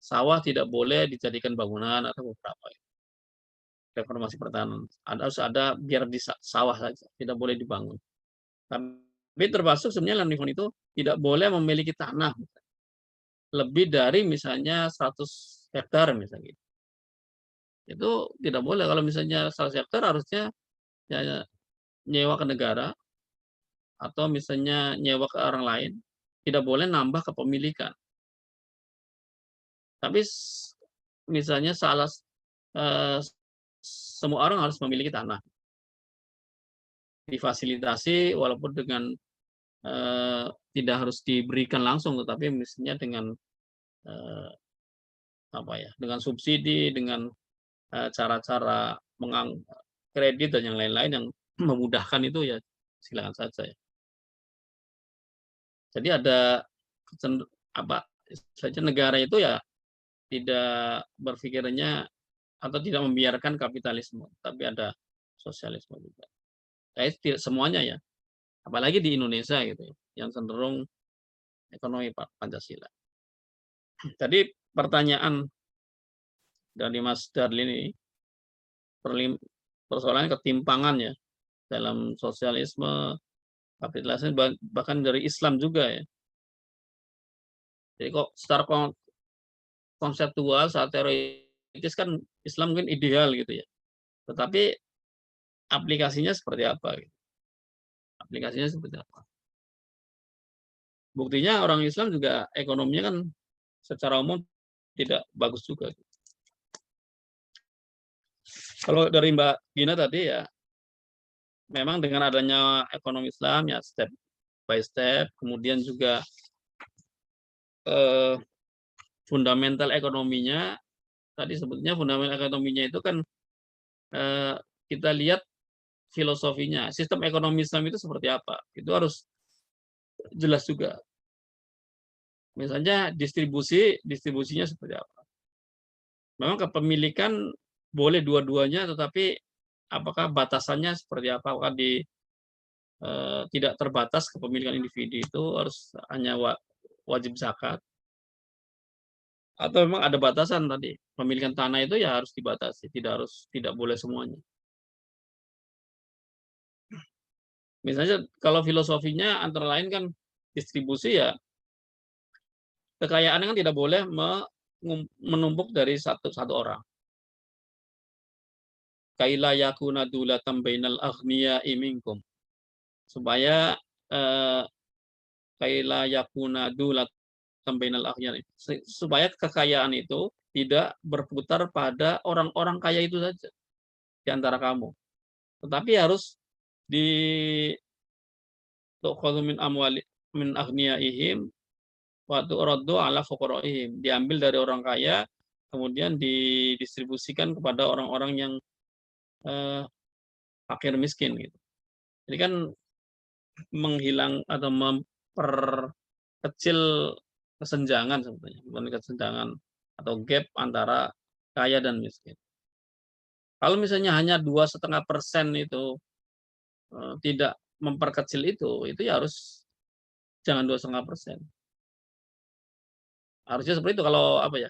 sawah tidak boleh dijadikan bangunan atau beberapa ya. Reformasi pertanahan. Harus ada biar di sawah saja, tidak boleh dibangun. Tapi termasuk sebenarnya land reform itu tidak boleh memiliki tanah lebih dari misalnya 100 hektar misalnya. Itu tidak boleh. Kalau misalnya 100 hektar harusnya ya, nyewa ke negara atau misalnya nyewa ke orang lain, tidak boleh nambah kepemilikan. Tapi misalnya semua orang harus memiliki tanah. Difasilitasi walaupun dengan tidak harus diberikan langsung, tetapi misalnya dengan dengan subsidi, dengan cara-cara kredit dan yang lain-lain yang memudahkan itu ya silakan saja ya. Jadi ada saja negara itu ya tidak berpikirnya atau tidak membiarkan kapitalisme, tapi ada sosialisme juga. Tidak semuanya ya, apalagi di Indonesia gitu ya, yang cenderung ekonomi Pancasila. Tadi pertanyaan dari Mas Darli ini persoalannya ketimpangan ya dalam sosialisme, kapitalisme, bahkan dari Islam juga ya. Jadi kok secara konseptual, secara teoritis kan Islam mungkin ideal gitu ya. Tetapi aplikasinya seperti apa? Gitu. Aplikasinya seperti apa? Buktinya orang Islam juga ekonominya kan secara umum tidak bagus juga. Kalau dari Mbak Gina tadi ya, memang dengan adanya ekonomi Islam ya step by step, kemudian juga fundamental ekonominya, tadi sebetulnya fundamental ekonominya itu kan kita lihat filosofinya, sistem ekonomi Islam itu seperti apa, itu harus jelas juga. Misalnya distribusinya seperti apa. Memang kepemilikan boleh dua-duanya, tetapi apakah batasannya seperti apa? Apakah tidak terbatas kepemilikan individu itu harus hanya wajib zakat? Atau memang ada batasan tadi, pemilikan tanah itu ya harus dibatasi, tidak boleh semuanya. Misalnya kalau filosofinya antara lain kan distribusi ya, kekayaan kan tidak boleh menumpuk dari satu orang. Kaila yakuna dulatan bainal aghniya'i minkum. Supaya kaila yakuna dulatan bainal aghniya'i. Supaya kekayaan itu tidak berputar pada orang-orang kaya itu saja di antara kamu. Tetapi harus di tu'khadhu min amwali min aghniyaihim wa tu'raddu ala fuqaraihim. Diambil dari orang kaya kemudian didistribusikan kepada orang-orang yang fakir miskin gitu. Jadi kan menghilang atau memperkecil kesenjangan sebetulnya, bukan kesenjangan atau gap antara kaya dan miskin. Kalau misalnya hanya 2,5% itu tidak memperkecil itu ya harus jangan 2,5%. Harusnya seperti itu kalau apa ya?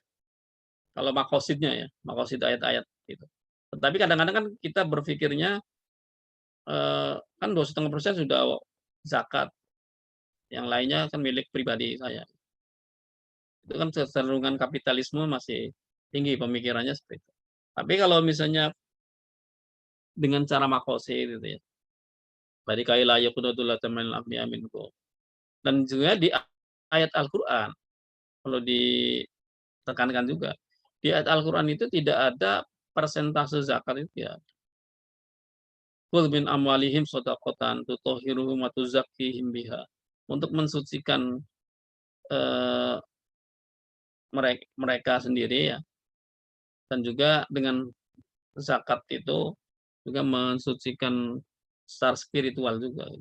Kalau makosidnya ya, makosid ayat-ayat itu. Tetapi kadang-kadang kan kita berpikirnya kan 2,5% sudah zakat, yang lainnya kan milik pribadi saya. Itu kan kecenderungan kapitalisme masih tinggi pemikirannya seperti itu. Tapi kalau misalnya dengan cara makosid gitu ya, bari kaila yaqudatul tamal abni aminku. Dan juga di ayat Al-Qur'an kalau ditekankan juga, di ayat Al-Qur'an itu tidak ada persentase zakat itu ya. Qul min amwalihim shadaqatan tutahhiruhum wa tuzakkihim biha. Untuk mensucikan mereka sendiri ya. Dan juga dengan zakat itu juga mensucikan secara spiritual juga.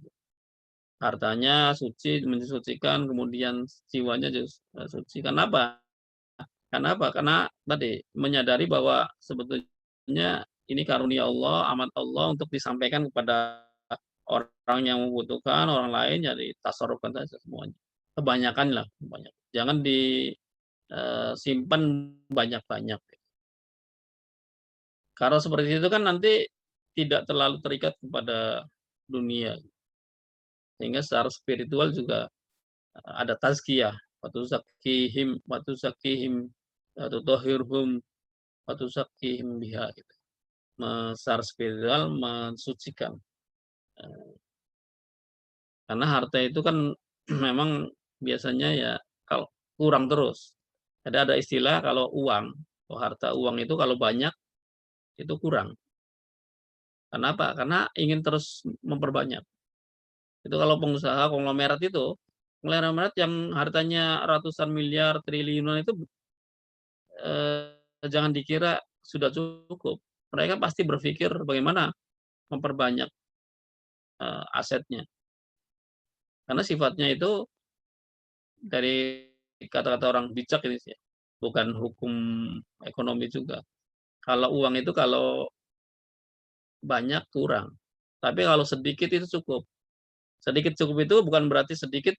Hartanya suci, mensucikan, kemudian jiwanya juga suci. Kenapa? Karena tadi menyadari bahwa sebetulnya ini karunia Allah, amat Allah untuk disampaikan kepada orang yang membutuhkan, orang lain, jadi tasarrufkan saja semuanya. Kebanyakan lah, banyak. Jangan disimpan banyak-banyak. Kalau seperti itu kan nanti tidak terlalu terikat kepada dunia. Sehingga secara spiritual juga ada tazkiyah. Watu zakihim, tutahhirhum, watu zakihim biha. Gitu. Secara spiritual mensucikan. Karena harta itu kan memang biasanya ya kalau kurang terus. Jadi ada istilah kalau uang, kalau harta uang itu kalau banyak itu kurang. Kenapa? Karena ingin terus memperbanyak. Itu kalau pengusaha konglomerat itu, konglomerat yang hartanya ratusan miliar, triliunan itu jangan dikira sudah cukup. Mereka pasti berpikir bagaimana memperbanyak asetnya. Karena sifatnya itu dari kata-kata orang bijak ini sih, bukan hukum ekonomi juga. Kalau uang itu kalau banyak kurang, tapi kalau sedikit itu cukup. Sedikit cukup itu bukan berarti sedikit,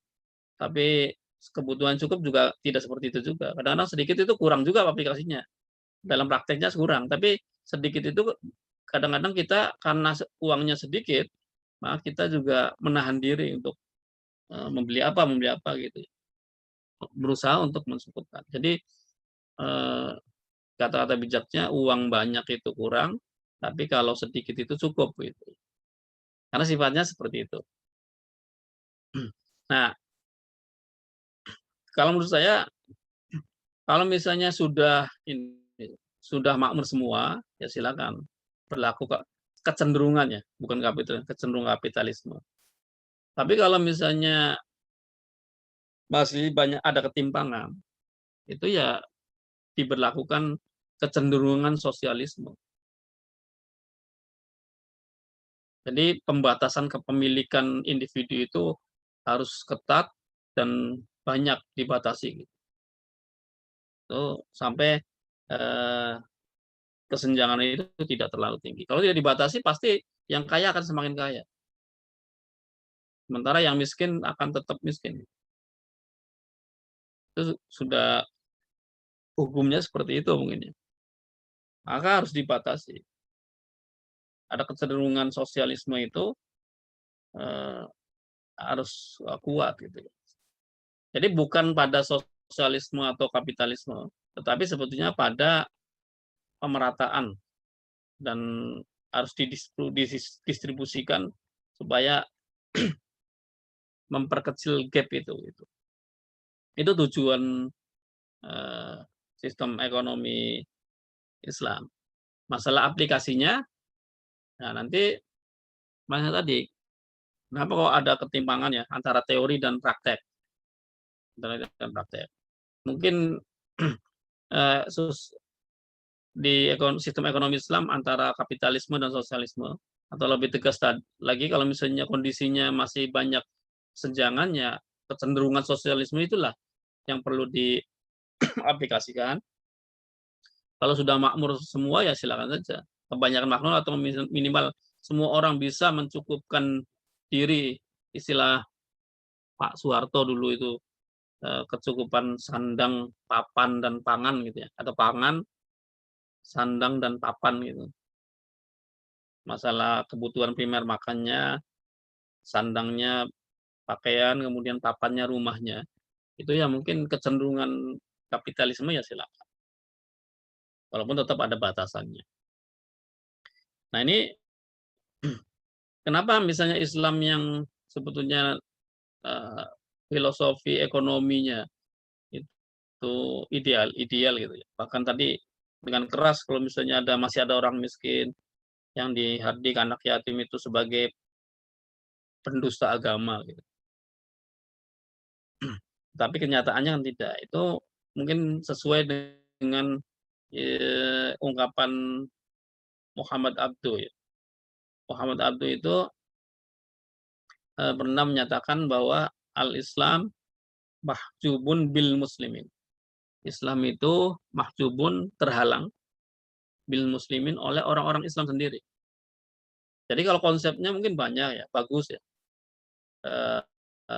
tapi kebutuhan cukup juga tidak seperti itu juga. Kadang-kadang sedikit itu kurang juga aplikasinya. Dalam prakteknya kurang, tapi sedikit itu kadang-kadang kita karena uangnya sedikit, maka kita juga menahan diri untuk membeli apa gitu. Berusaha untuk mensukupkan. Jadi kata-kata bijaknya, uang banyak itu kurang, tapi kalau sedikit itu cukup gitu. Karena sifatnya seperti itu. Nah, kalau menurut saya, kalau misalnya sudah makmur semua, ya silakan berlaku kecenderungannya, bukan kecenderungan kapitalisme. Tapi kalau misalnya masih banyak ada ketimpangan, itu ya diberlakukan kecenderungan sosialisme. Jadi pembatasan kepemilikan individu itu harus ketat dan banyak dibatasi gitu. Itu sampai kesenjangan itu tidak terlalu tinggi. Kalau tidak dibatasi, pasti yang kaya akan semakin kaya. Sementara yang miskin akan tetap miskin. Itu sudah hukumnya seperti itu mungkin ya. Maka harus dibatasi. Ada kecenderungan sosialisme itu harus kuat gitu. Jadi bukan pada sosialisme atau kapitalisme, tetapi sebetulnya pada pemerataan dan harus didistribusikan supaya memperkecil gap itu. Itu tujuan sistem ekonomi Islam. Masalah aplikasinya, nah nanti masalah tadi, kenapa kok ada ketimpangan ya antara teori dan praktek? Mungkin di sistem ekonomi Islam antara kapitalisme dan sosialisme, atau lebih tegas lagi kalau misalnya kondisinya masih banyak senjangannya, kecenderungan sosialisme itulah yang perlu diaplikasikan. Kalau sudah makmur semua ya silakan saja. Kebanyakan makmur atau minimal semua orang bisa mencukupkan diri, istilah Pak Soeharto dulu itu, kecukupan sandang, papan, dan pangan gitu ya. Atau pangan, sandang, dan papan gitu. Masalah kebutuhan primer makannya, sandangnya pakaian, kemudian papannya rumahnya. Itu ya mungkin kecenderungan kapitalisme ya silakan. Walaupun tetap ada batasannya. Nah ini kenapa misalnya Islam yang sebetulnya filosofi ekonominya itu ideal gitu ya. Bahkan tadi dengan keras kalau misalnya masih ada orang miskin yang dihardik anak yatim itu sebagai pendusta agama gitu. Tapi kenyataannya kan tidak. Itu mungkin sesuai dengan ungkapan Muhammad Abduh ya. Muhammad Abduh itu pernah menyatakan bahwa al-Islam mahjubun bil muslimin. Islam itu mahjubun, terhalang, bil muslimin, oleh orang-orang Islam sendiri. Jadi kalau konsepnya mungkin banyak ya, bagus ya.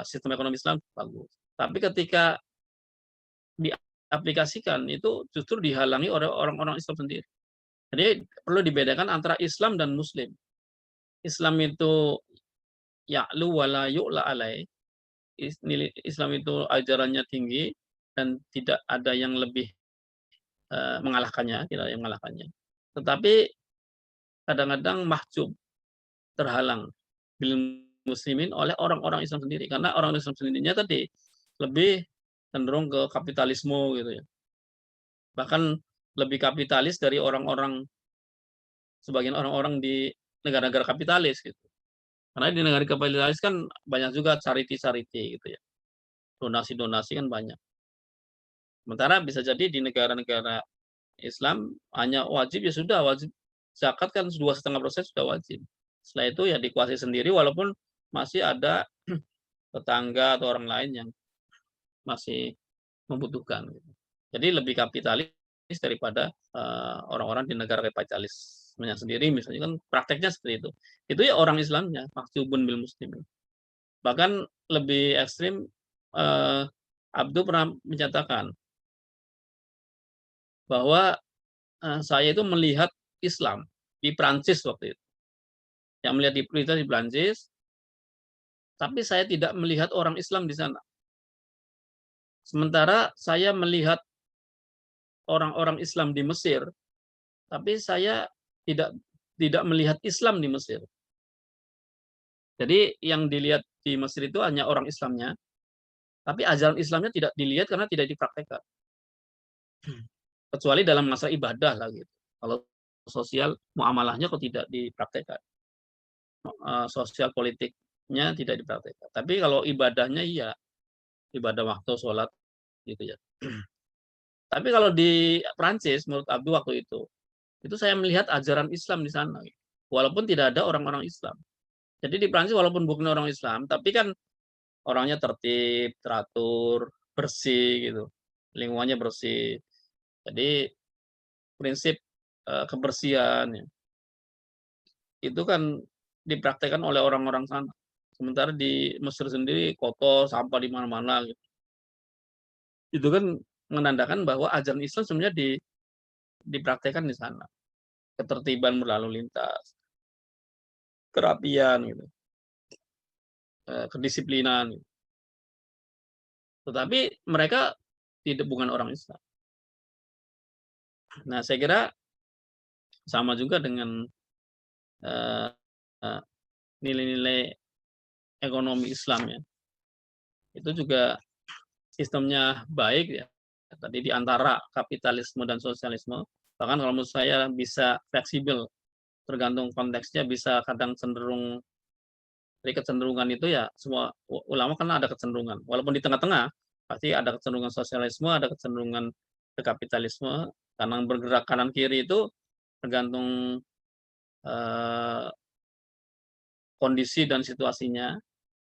Sistem ekonomi Islam bagus. Tapi ketika diaplikasikan itu justru dihalangi oleh orang-orang Islam sendiri. Jadi perlu dibedakan antara Islam dan Muslim. Islam itu ya'lu wala yu'la alai. Islam itu ajarannya tinggi dan tidak ada yang lebih mengalahkannya, tidak ada yang mengalahkannya. Tetapi kadang-kadang mahjub, terhalang bil muslimin oleh orang-orang Islam sendiri, karena orang Islam sendirinya tadi lebih cenderung ke kapitalisme gitu ya. Bahkan lebih kapitalis dari sebagian orang-orang di negara-negara kapitalis gitu. Karena di negara kapitalis kan banyak juga charity gitu ya. Donasi-donasi kan banyak. Sementara bisa jadi di negara-negara Islam hanya wajib ya sudah, wajib zakat kan 2,5% sudah wajib. Setelah itu ya dikuasai sendiri walaupun masih ada tetangga atau orang lain yang masih membutuhkan. Jadi lebih kapitalis daripada orang-orang di negara kapitalismenya sendiri, misalnya kan prakteknya seperti itu. Itu ya orang Islamnya, mahjubun bil muslimin. Bahkan lebih ekstrim, Abdul pernah menyatakan bahwa saya itu melihat Islam di Prancis waktu itu. Yang melihat di Prancis, tapi saya tidak melihat orang Islam di sana. Sementara saya melihat orang-orang Islam di Mesir, tapi saya tidak melihat Islam di Mesir. Jadi yang dilihat di Mesir itu hanya orang Islamnya, tapi ajaran Islamnya tidak dilihat karena tidak dipraktekkan. Kecuali dalam masalah ibadah lah gitu. Kalau sosial muamalahnya kok tidak dipraktekkan. Sosial politiknya tidak dipraktekkan. Tapi kalau ibadahnya iya, ibadah waktu sholat gitu ya. Tapi kalau di Prancis menurut Abdul waktu itu saya melihat ajaran Islam di sana, walaupun tidak ada orang-orang Islam. Jadi di Prancis walaupun bukan orang Islam, tapi kan orangnya tertib, teratur, bersih gitu, lingkungannya bersih. Jadi prinsip kebersihan ya, itu kan dipraktekkan oleh orang-orang sana. Sementara di Mesir sendiri kotor, sampah di mana-mana gitu. Itu kan menandakan bahwa ajaran Islam sebenarnya dipraktekkan di sana. Ketertiban berlalu lintas, kerapian gitu, kedisiplinan. Gitu. Tetapi mereka bukan orang Islam. Nah, saya kira sama juga dengan nilai-nilai ekonomi Islam ya. Itu juga sistemnya baik ya. Tadi di antara kapitalisme dan sosialisme, bahkan kalau menurut saya bisa fleksibel, tergantung konteksnya, bisa kadang cenderung, dari kecenderungan itu ya semua ulama kan ada kecenderungan. Walaupun di tengah-tengah pasti ada kecenderungan sosialisme, ada kecenderungan ke kapitalisme, karena bergerak kanan kiri itu tergantung kondisi dan situasinya.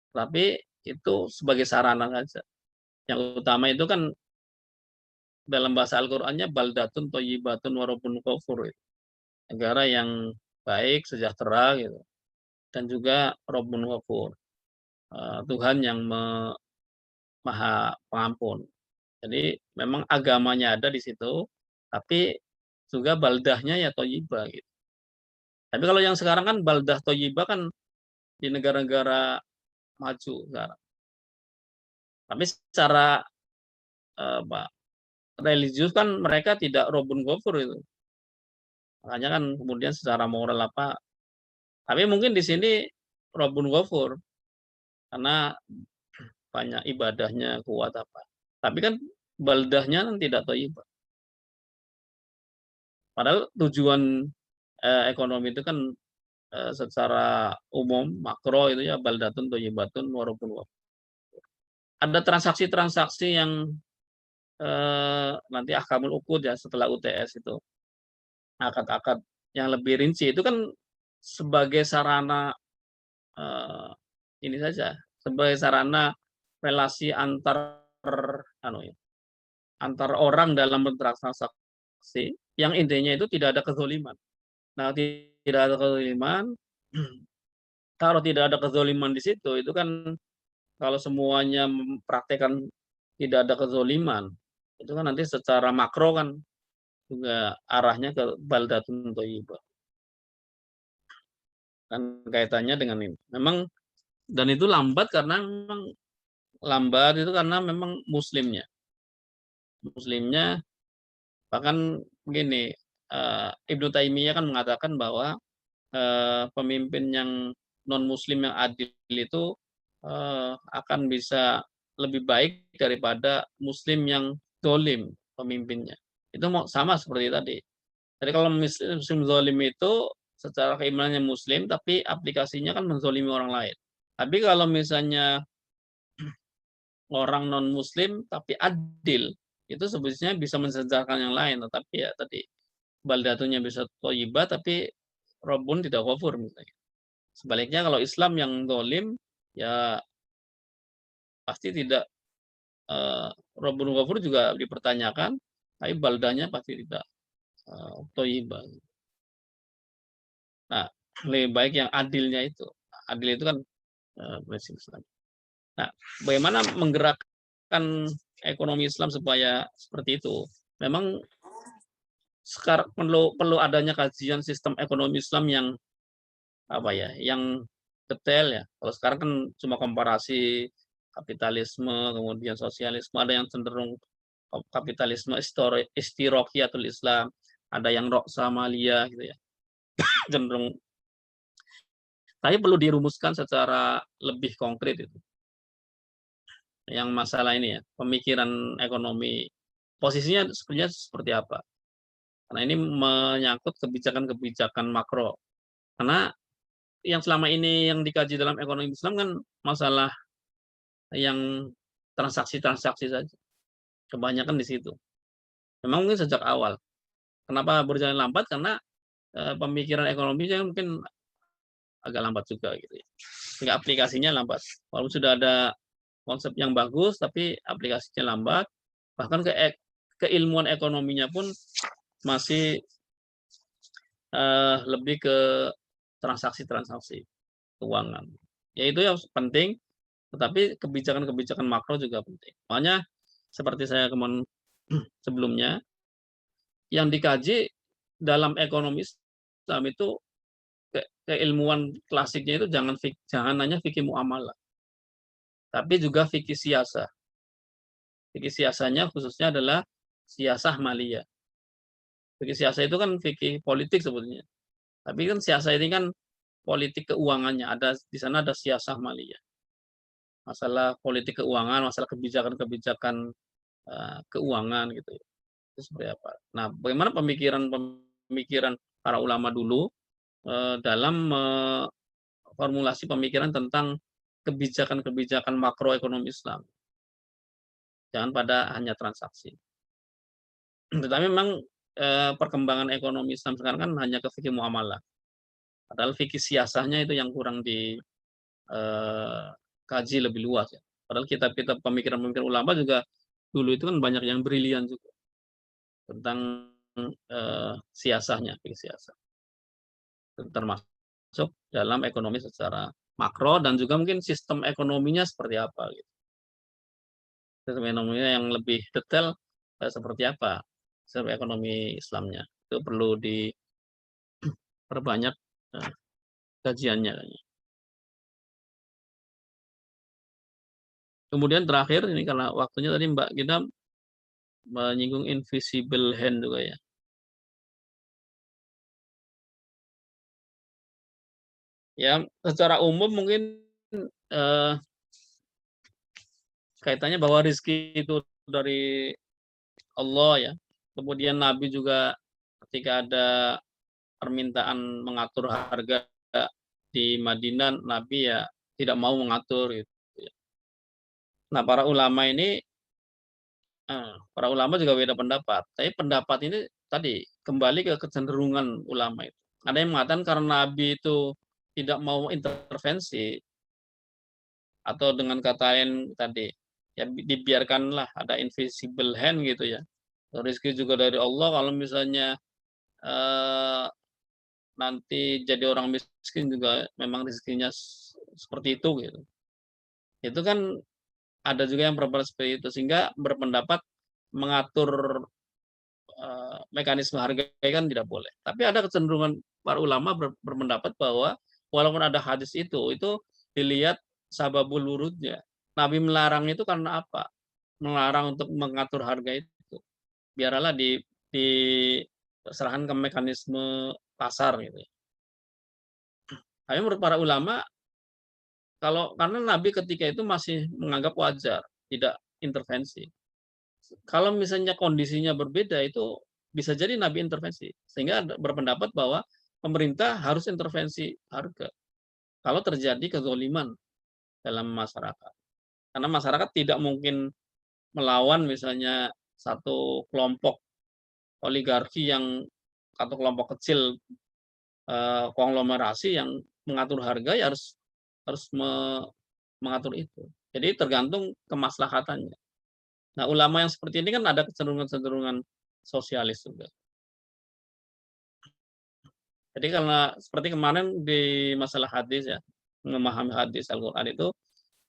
Tapi itu sebagai sarana saja. Yang utama itu kan dalam bahasa Al-Qur'annya baldatun thayyibatun wa rabbun ghafur. Negara yang baik, sejahtera gitu. Dan juga Rabbun Ghafur. Tuhan yang Maha Pengampun. Jadi memang agamanya ada di situ, tapi juga baldahnya ya thayyibah gitu. Tapi kalau yang sekarang kan baldah thayyibah kan di negara-negara maju sekarang. Tapi secara religius kan mereka tidak Rabbun Ghafur itu. Makanya kan kemudian secara moral apa. Tapi mungkin di sini Rabbun Ghafur karena banyak ibadahnya kuat apa. Tapi kan baldahnya kan tidak thayyibah. Padahal tujuan ekonomi itu kan secara umum makro itu ya baldatun thayyibatun wa rabbun ghafur. Ada transaksi-transaksi yang nanti ahkamul uqud ya setelah UTS itu. Akad-akad yang lebih rinci itu kan sebagai sarana ini saja, sebagai sarana relasi antar antar orang dalam bertransaksi yang intinya itu tidak ada kezoliman. Nah, tidak ada kezoliman, kalau tidak ada kezoliman di situ, itu kan kalau semuanya mempraktekkan tidak ada kezoliman, itu kan nanti secara makro kan juga arahnya ke baldatun thayyibah. Kan kaitannya dengan ini. Memang dan itu lambat karena memang muslimnya. Muslimnya bahkan begini, Ibnu Taimiyah kan mengatakan bahwa pemimpin yang non muslim yang adil itu akan bisa lebih baik daripada muslim yang dolim pemimpinnya. Itu sama seperti tadi. Jadi kalau muslim dolim itu secara keimanannya muslim, tapi aplikasinya kan menzolimi orang lain. Tapi kalau misalnya orang non muslim tapi adil, itu sebetulnya bisa mensejahterakan yang lain. Tetapi ya tadi baldatunya bisa thayyibah tapi Rabbun tidak ghafur misalnya. Sebaliknya kalau Islam yang dolim ya pasti tidak Rabbun ghafur juga dipertanyakan, tapi baldahnya pasti tidak thayyibah. Nah, lebih baik yang adilnya itu. Adil itu kan prinsip Islam. Nah, bagaimana menggerakkan ekonomi Islam supaya seperti itu? Memang sekarang perlu adanya kajian sistem ekonomi Islam yang yang detail ya. Kalau sekarang kan cuma komparasi kapitalisme, kemudian sosialisme, ada yang cenderung kapitalisme istiroqiyatul Islam, ada yang roksamaliyah gitu ya. Cenderung, tapi perlu dirumuskan secara lebih konkret itu. Yang masalah ini ya, pemikiran ekonomi, posisinya sebenarnya seperti apa? Karena ini menyangkut kebijakan-kebijakan makro. Karena yang selama ini yang dikaji dalam ekonomi Islam kan masalah yang transaksi-transaksi saja. Kebanyakan di situ. Memang mungkin sejak awal. Kenapa berjalan lambat? Karena pemikiran ekonominya mungkin agak lambat juga gitu ya. Sehingga aplikasinya lambat. Walaupun sudah ada konsep yang bagus, tapi aplikasinya lambat. Bahkan keilmuan ekonominya pun masih lebih ke transaksi-transaksi keuangan. Ya itu yang penting, tetapi kebijakan-kebijakan makro juga penting. Makanya seperti saya kemarin sebelumnya, yang dikaji dalam ekonomi Islam itu keilmuan klasiknya itu jangan hanya fikih muamalah, tapi juga fikih siasah. Fikih siasahnya khususnya adalah siasah maliyah. Fikih siasah itu kan fikih politik sebetulnya. Tapi kan siasah ini kan politik keuangannya, ada di sana ada siasah maliyah. Masalah politik keuangan, masalah kebijakan-kebijakan keuangan gitu. Itu seperti apa. Nah, bagaimana pemikiran para ulama dulu dalam formulasi pemikiran tentang kebijakan-kebijakan makroekonomi Islam. Jangan pada hanya transaksi. Tetapi memang perkembangan ekonomi Islam sekarang kan hanya ke fikih muamalah. Padahal fikih siasahnya itu yang kurang dikaji lebih luas ya. Padahal kitab-kitab pemikiran-pemikiran ulama juga dulu itu kan banyak yang brilian juga tentang siasahnya, fikih siasah. Termasuk dalam ekonomi secara makro dan juga mungkin sistem ekonominya seperti apa gitu. Sistem ekonominya yang lebih detail seperti apa sistem ekonomi Islamnya. Itu perlu diperbanyak kajiannya. Kemudian terakhir ini karena waktunya tadi Mbak kita menyinggung invisible hand juga ya. Ya, secara umum mungkin kaitannya bahwa rezeki itu dari Allah ya. Kemudian Nabi juga ketika ada permintaan mengatur harga di Madinah, Nabi ya tidak mau mengatur gitu ya. Nah, para ulama juga beda pendapat. Tapi pendapat ini tadi kembali ke kecenderungan ulama itu. Ada yang mengatakan karena Nabi itu tidak mau intervensi, atau dengan kata lain tadi ya dibiarkanlah ada invisible hand gitu ya. Rezeki juga dari Allah, kalau misalnya nanti jadi orang miskin juga memang rezekinya seperti itu gitu. Itu kan ada juga yang berpendapat seperti itu, sehingga berpendapat mengatur mekanisme harga kan tidak boleh. Tapi ada kecenderungan para ulama berpendapat bahwa walaupun ada hadis itu dilihat sababul wurudnya. Nabi melarang itu karena apa? Melarang untuk mengatur harga itu. Biarlah diserahkan ke mekanisme pasar gitu. Tapi menurut para ulama, karena Nabi ketika itu masih menganggap wajar, tidak intervensi. Kalau misalnya kondisinya berbeda itu bisa jadi Nabi intervensi, sehingga berpendapat bahwa pemerintah harus intervensi harga kalau terjadi kezaliman dalam masyarakat. Karena masyarakat tidak mungkin melawan misalnya satu kelompok oligarki atau kelompok kecil konglomerasi yang mengatur harga ya harus mengatur itu. Jadi tergantung kemaslahatannya. Nah, ulama yang seperti ini kan ada kecenderungan-kecenderungan sosialis juga. Jadi karena seperti kemarin di masalah hadis ya, memahami hadis Al-Qur'an itu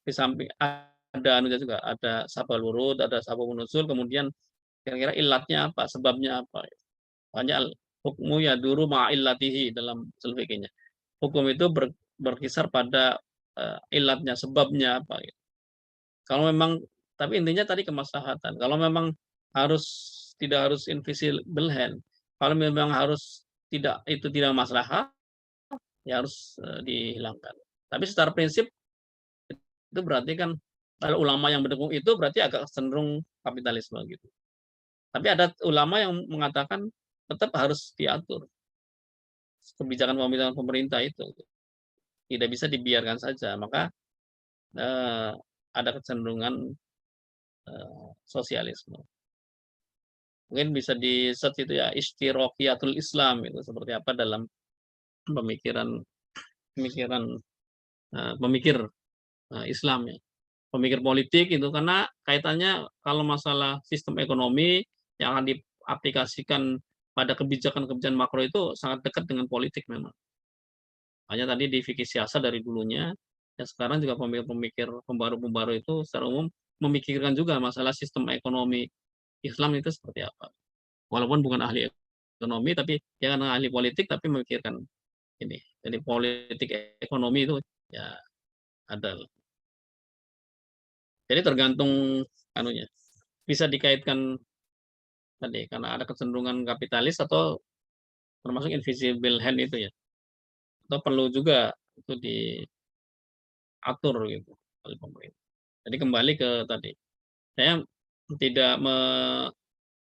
di samping ada sababul wurud, ada sababun nuzul, kemudian kira-kira ilatnya apa, sebabnya apa. Banyak hukmu ya duru ma'illatihi dalam usul fikihnya. Hukum itu berkisar pada ilatnya, sebabnya apa gitu. Kalau memang, tapi intinya tadi kemaslahatan. Kalau memang tidak harus invisible hand. Kalau memang tidak maslahat, ya harus dihilangkan. Tapi secara prinsip itu berarti kan kalau ulama yang mendukung itu berarti agak cenderung kapitalisme gitu. Tapi ada ulama yang mengatakan tetap harus diatur kebijakan pemerintah itu, tidak bisa dibiarkan saja. Maka ada kecenderungan sosialisme. Mungkin bisa di-search itu ya, Ishtirokiyatul Islam itu seperti apa dalam pemikir Islam ya. Pemikir politik itu, karena kaitannya kalau masalah sistem ekonomi yang akan diaplikasikan pada kebijakan-kebijakan makro itu sangat dekat dengan politik memang. Hanya tadi di fikih siasat dari dulunya, ya sekarang juga pemikir-pemikir pembaru-pembaru itu secara umum memikirkan juga masalah sistem ekonomi Islam itu seperti apa. Walaupun bukan ahli ekonomi, tapi dia kan ahli politik, tapi memikirkan ini. Jadi politik ekonomi itu ya ada. Jadi tergantung anunya. Bisa dikaitkan tadi karena ada kecenderungan kapitalis atau termasuk invisible hand itu ya. Atau perlu juga itu diatur gitu oleh pemerintah. Jadi kembali ke tadi. Saya tidak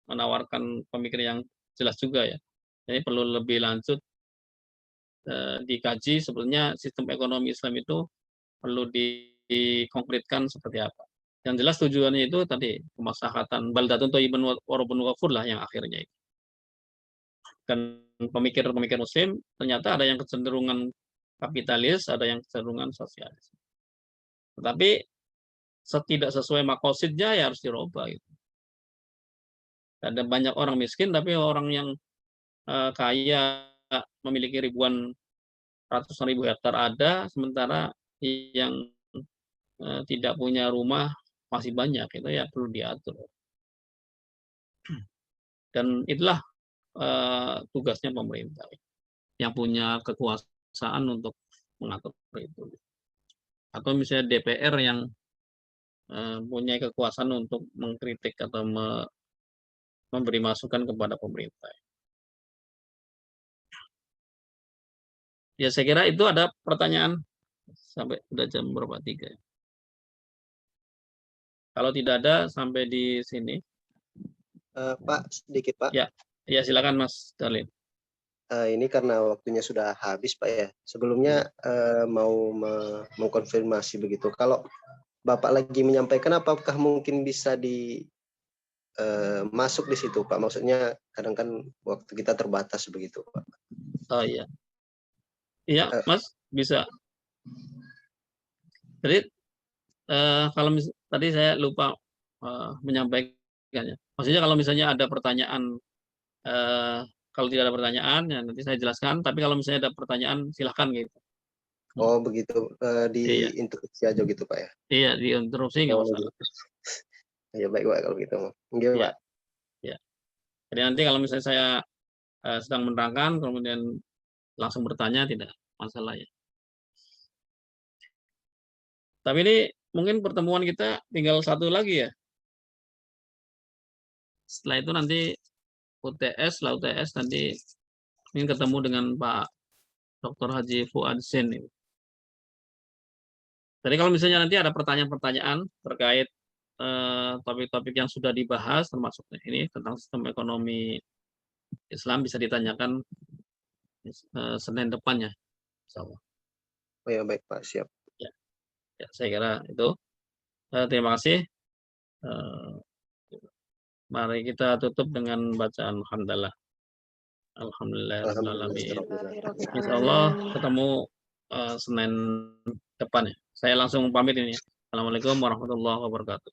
menawarkan pemikir yang jelas juga ya. Jadi perlu lebih lanjut dikaji sebetulnya sistem ekonomi Islam itu perlu dikonkretkan seperti apa. Yang jelas tujuannya itu tadi kemaslahatan baldatun thayyibun wa rabbun ghafur lah yang akhirnya itu. Dan pemikir-pemikir muslim ternyata ada yang kecenderungan kapitalis, ada yang kecenderungan sosialis. Tetapi tidak sesuai makosidnya ya harus dirubah gitu. Ada banyak orang miskin tapi orang yang kaya memiliki ratusan ribu hektar ada, sementara yang tidak punya rumah masih banyak, itu ya perlu diatur. Dan itulah tugasnya pemerintah yang punya kekuasaan untuk mengatur itu. Atau misalnya DPR yang punya kekuasaan untuk mengkritik atau memberi masukan kepada pemerintah. Ya saya kira itu ada pertanyaan sampai udah jam berapa 3 ya. Kalau tidak ada sampai di sini. Pak, sedikit Pak. Ya silakan Mas Darlin. Ini karena waktunya sudah habis Pak ya. Sebelumnya mau mengkonfirmasi begitu. Kalau Bapak lagi menyampaikan, apakah mungkin bisa masuk di situ Pak? Maksudnya kadang kan waktu kita terbatas begitu Pak. Oh iya. Iya Mas bisa. Jadi kalau tadi saya lupa menyampaikannya. Maksudnya kalau misalnya ada pertanyaan, kalau tidak ada pertanyaan ya nanti saya jelaskan. Tapi kalau misalnya ada pertanyaan silahkan gitu. Oh begitu, diinterupsi aja gitu Pak ya? Iya diinterupsi nggak masalah. Ya baik Pak kalau gitu. Enggak Pak. Ya. Jadi nanti kalau misalnya saya sedang menerangkan kemudian langsung bertanya tidak masalah ya. Tapi ini mungkin pertemuan kita tinggal satu lagi ya. Setelah itu nanti UTS, setelah UTS nanti ingin ketemu dengan Pak Dr. Haji Fuad Zain. Jadi kalau misalnya nanti ada pertanyaan-pertanyaan terkait topik-topik yang sudah dibahas, termasuk ini tentang sistem ekonomi Islam, bisa ditanyakan Senin depannya. Oh ya baik Pak, siap. Ya, saya kira itu. Terima kasih. Mari kita tutup dengan bacaan hamdalah. Alhamdulillahirrahmanirrahim. Insyaallah ketemu Senin depan ya. Saya langsung pamit ini. Assalamualaikum warahmatullahi wabarakatuh.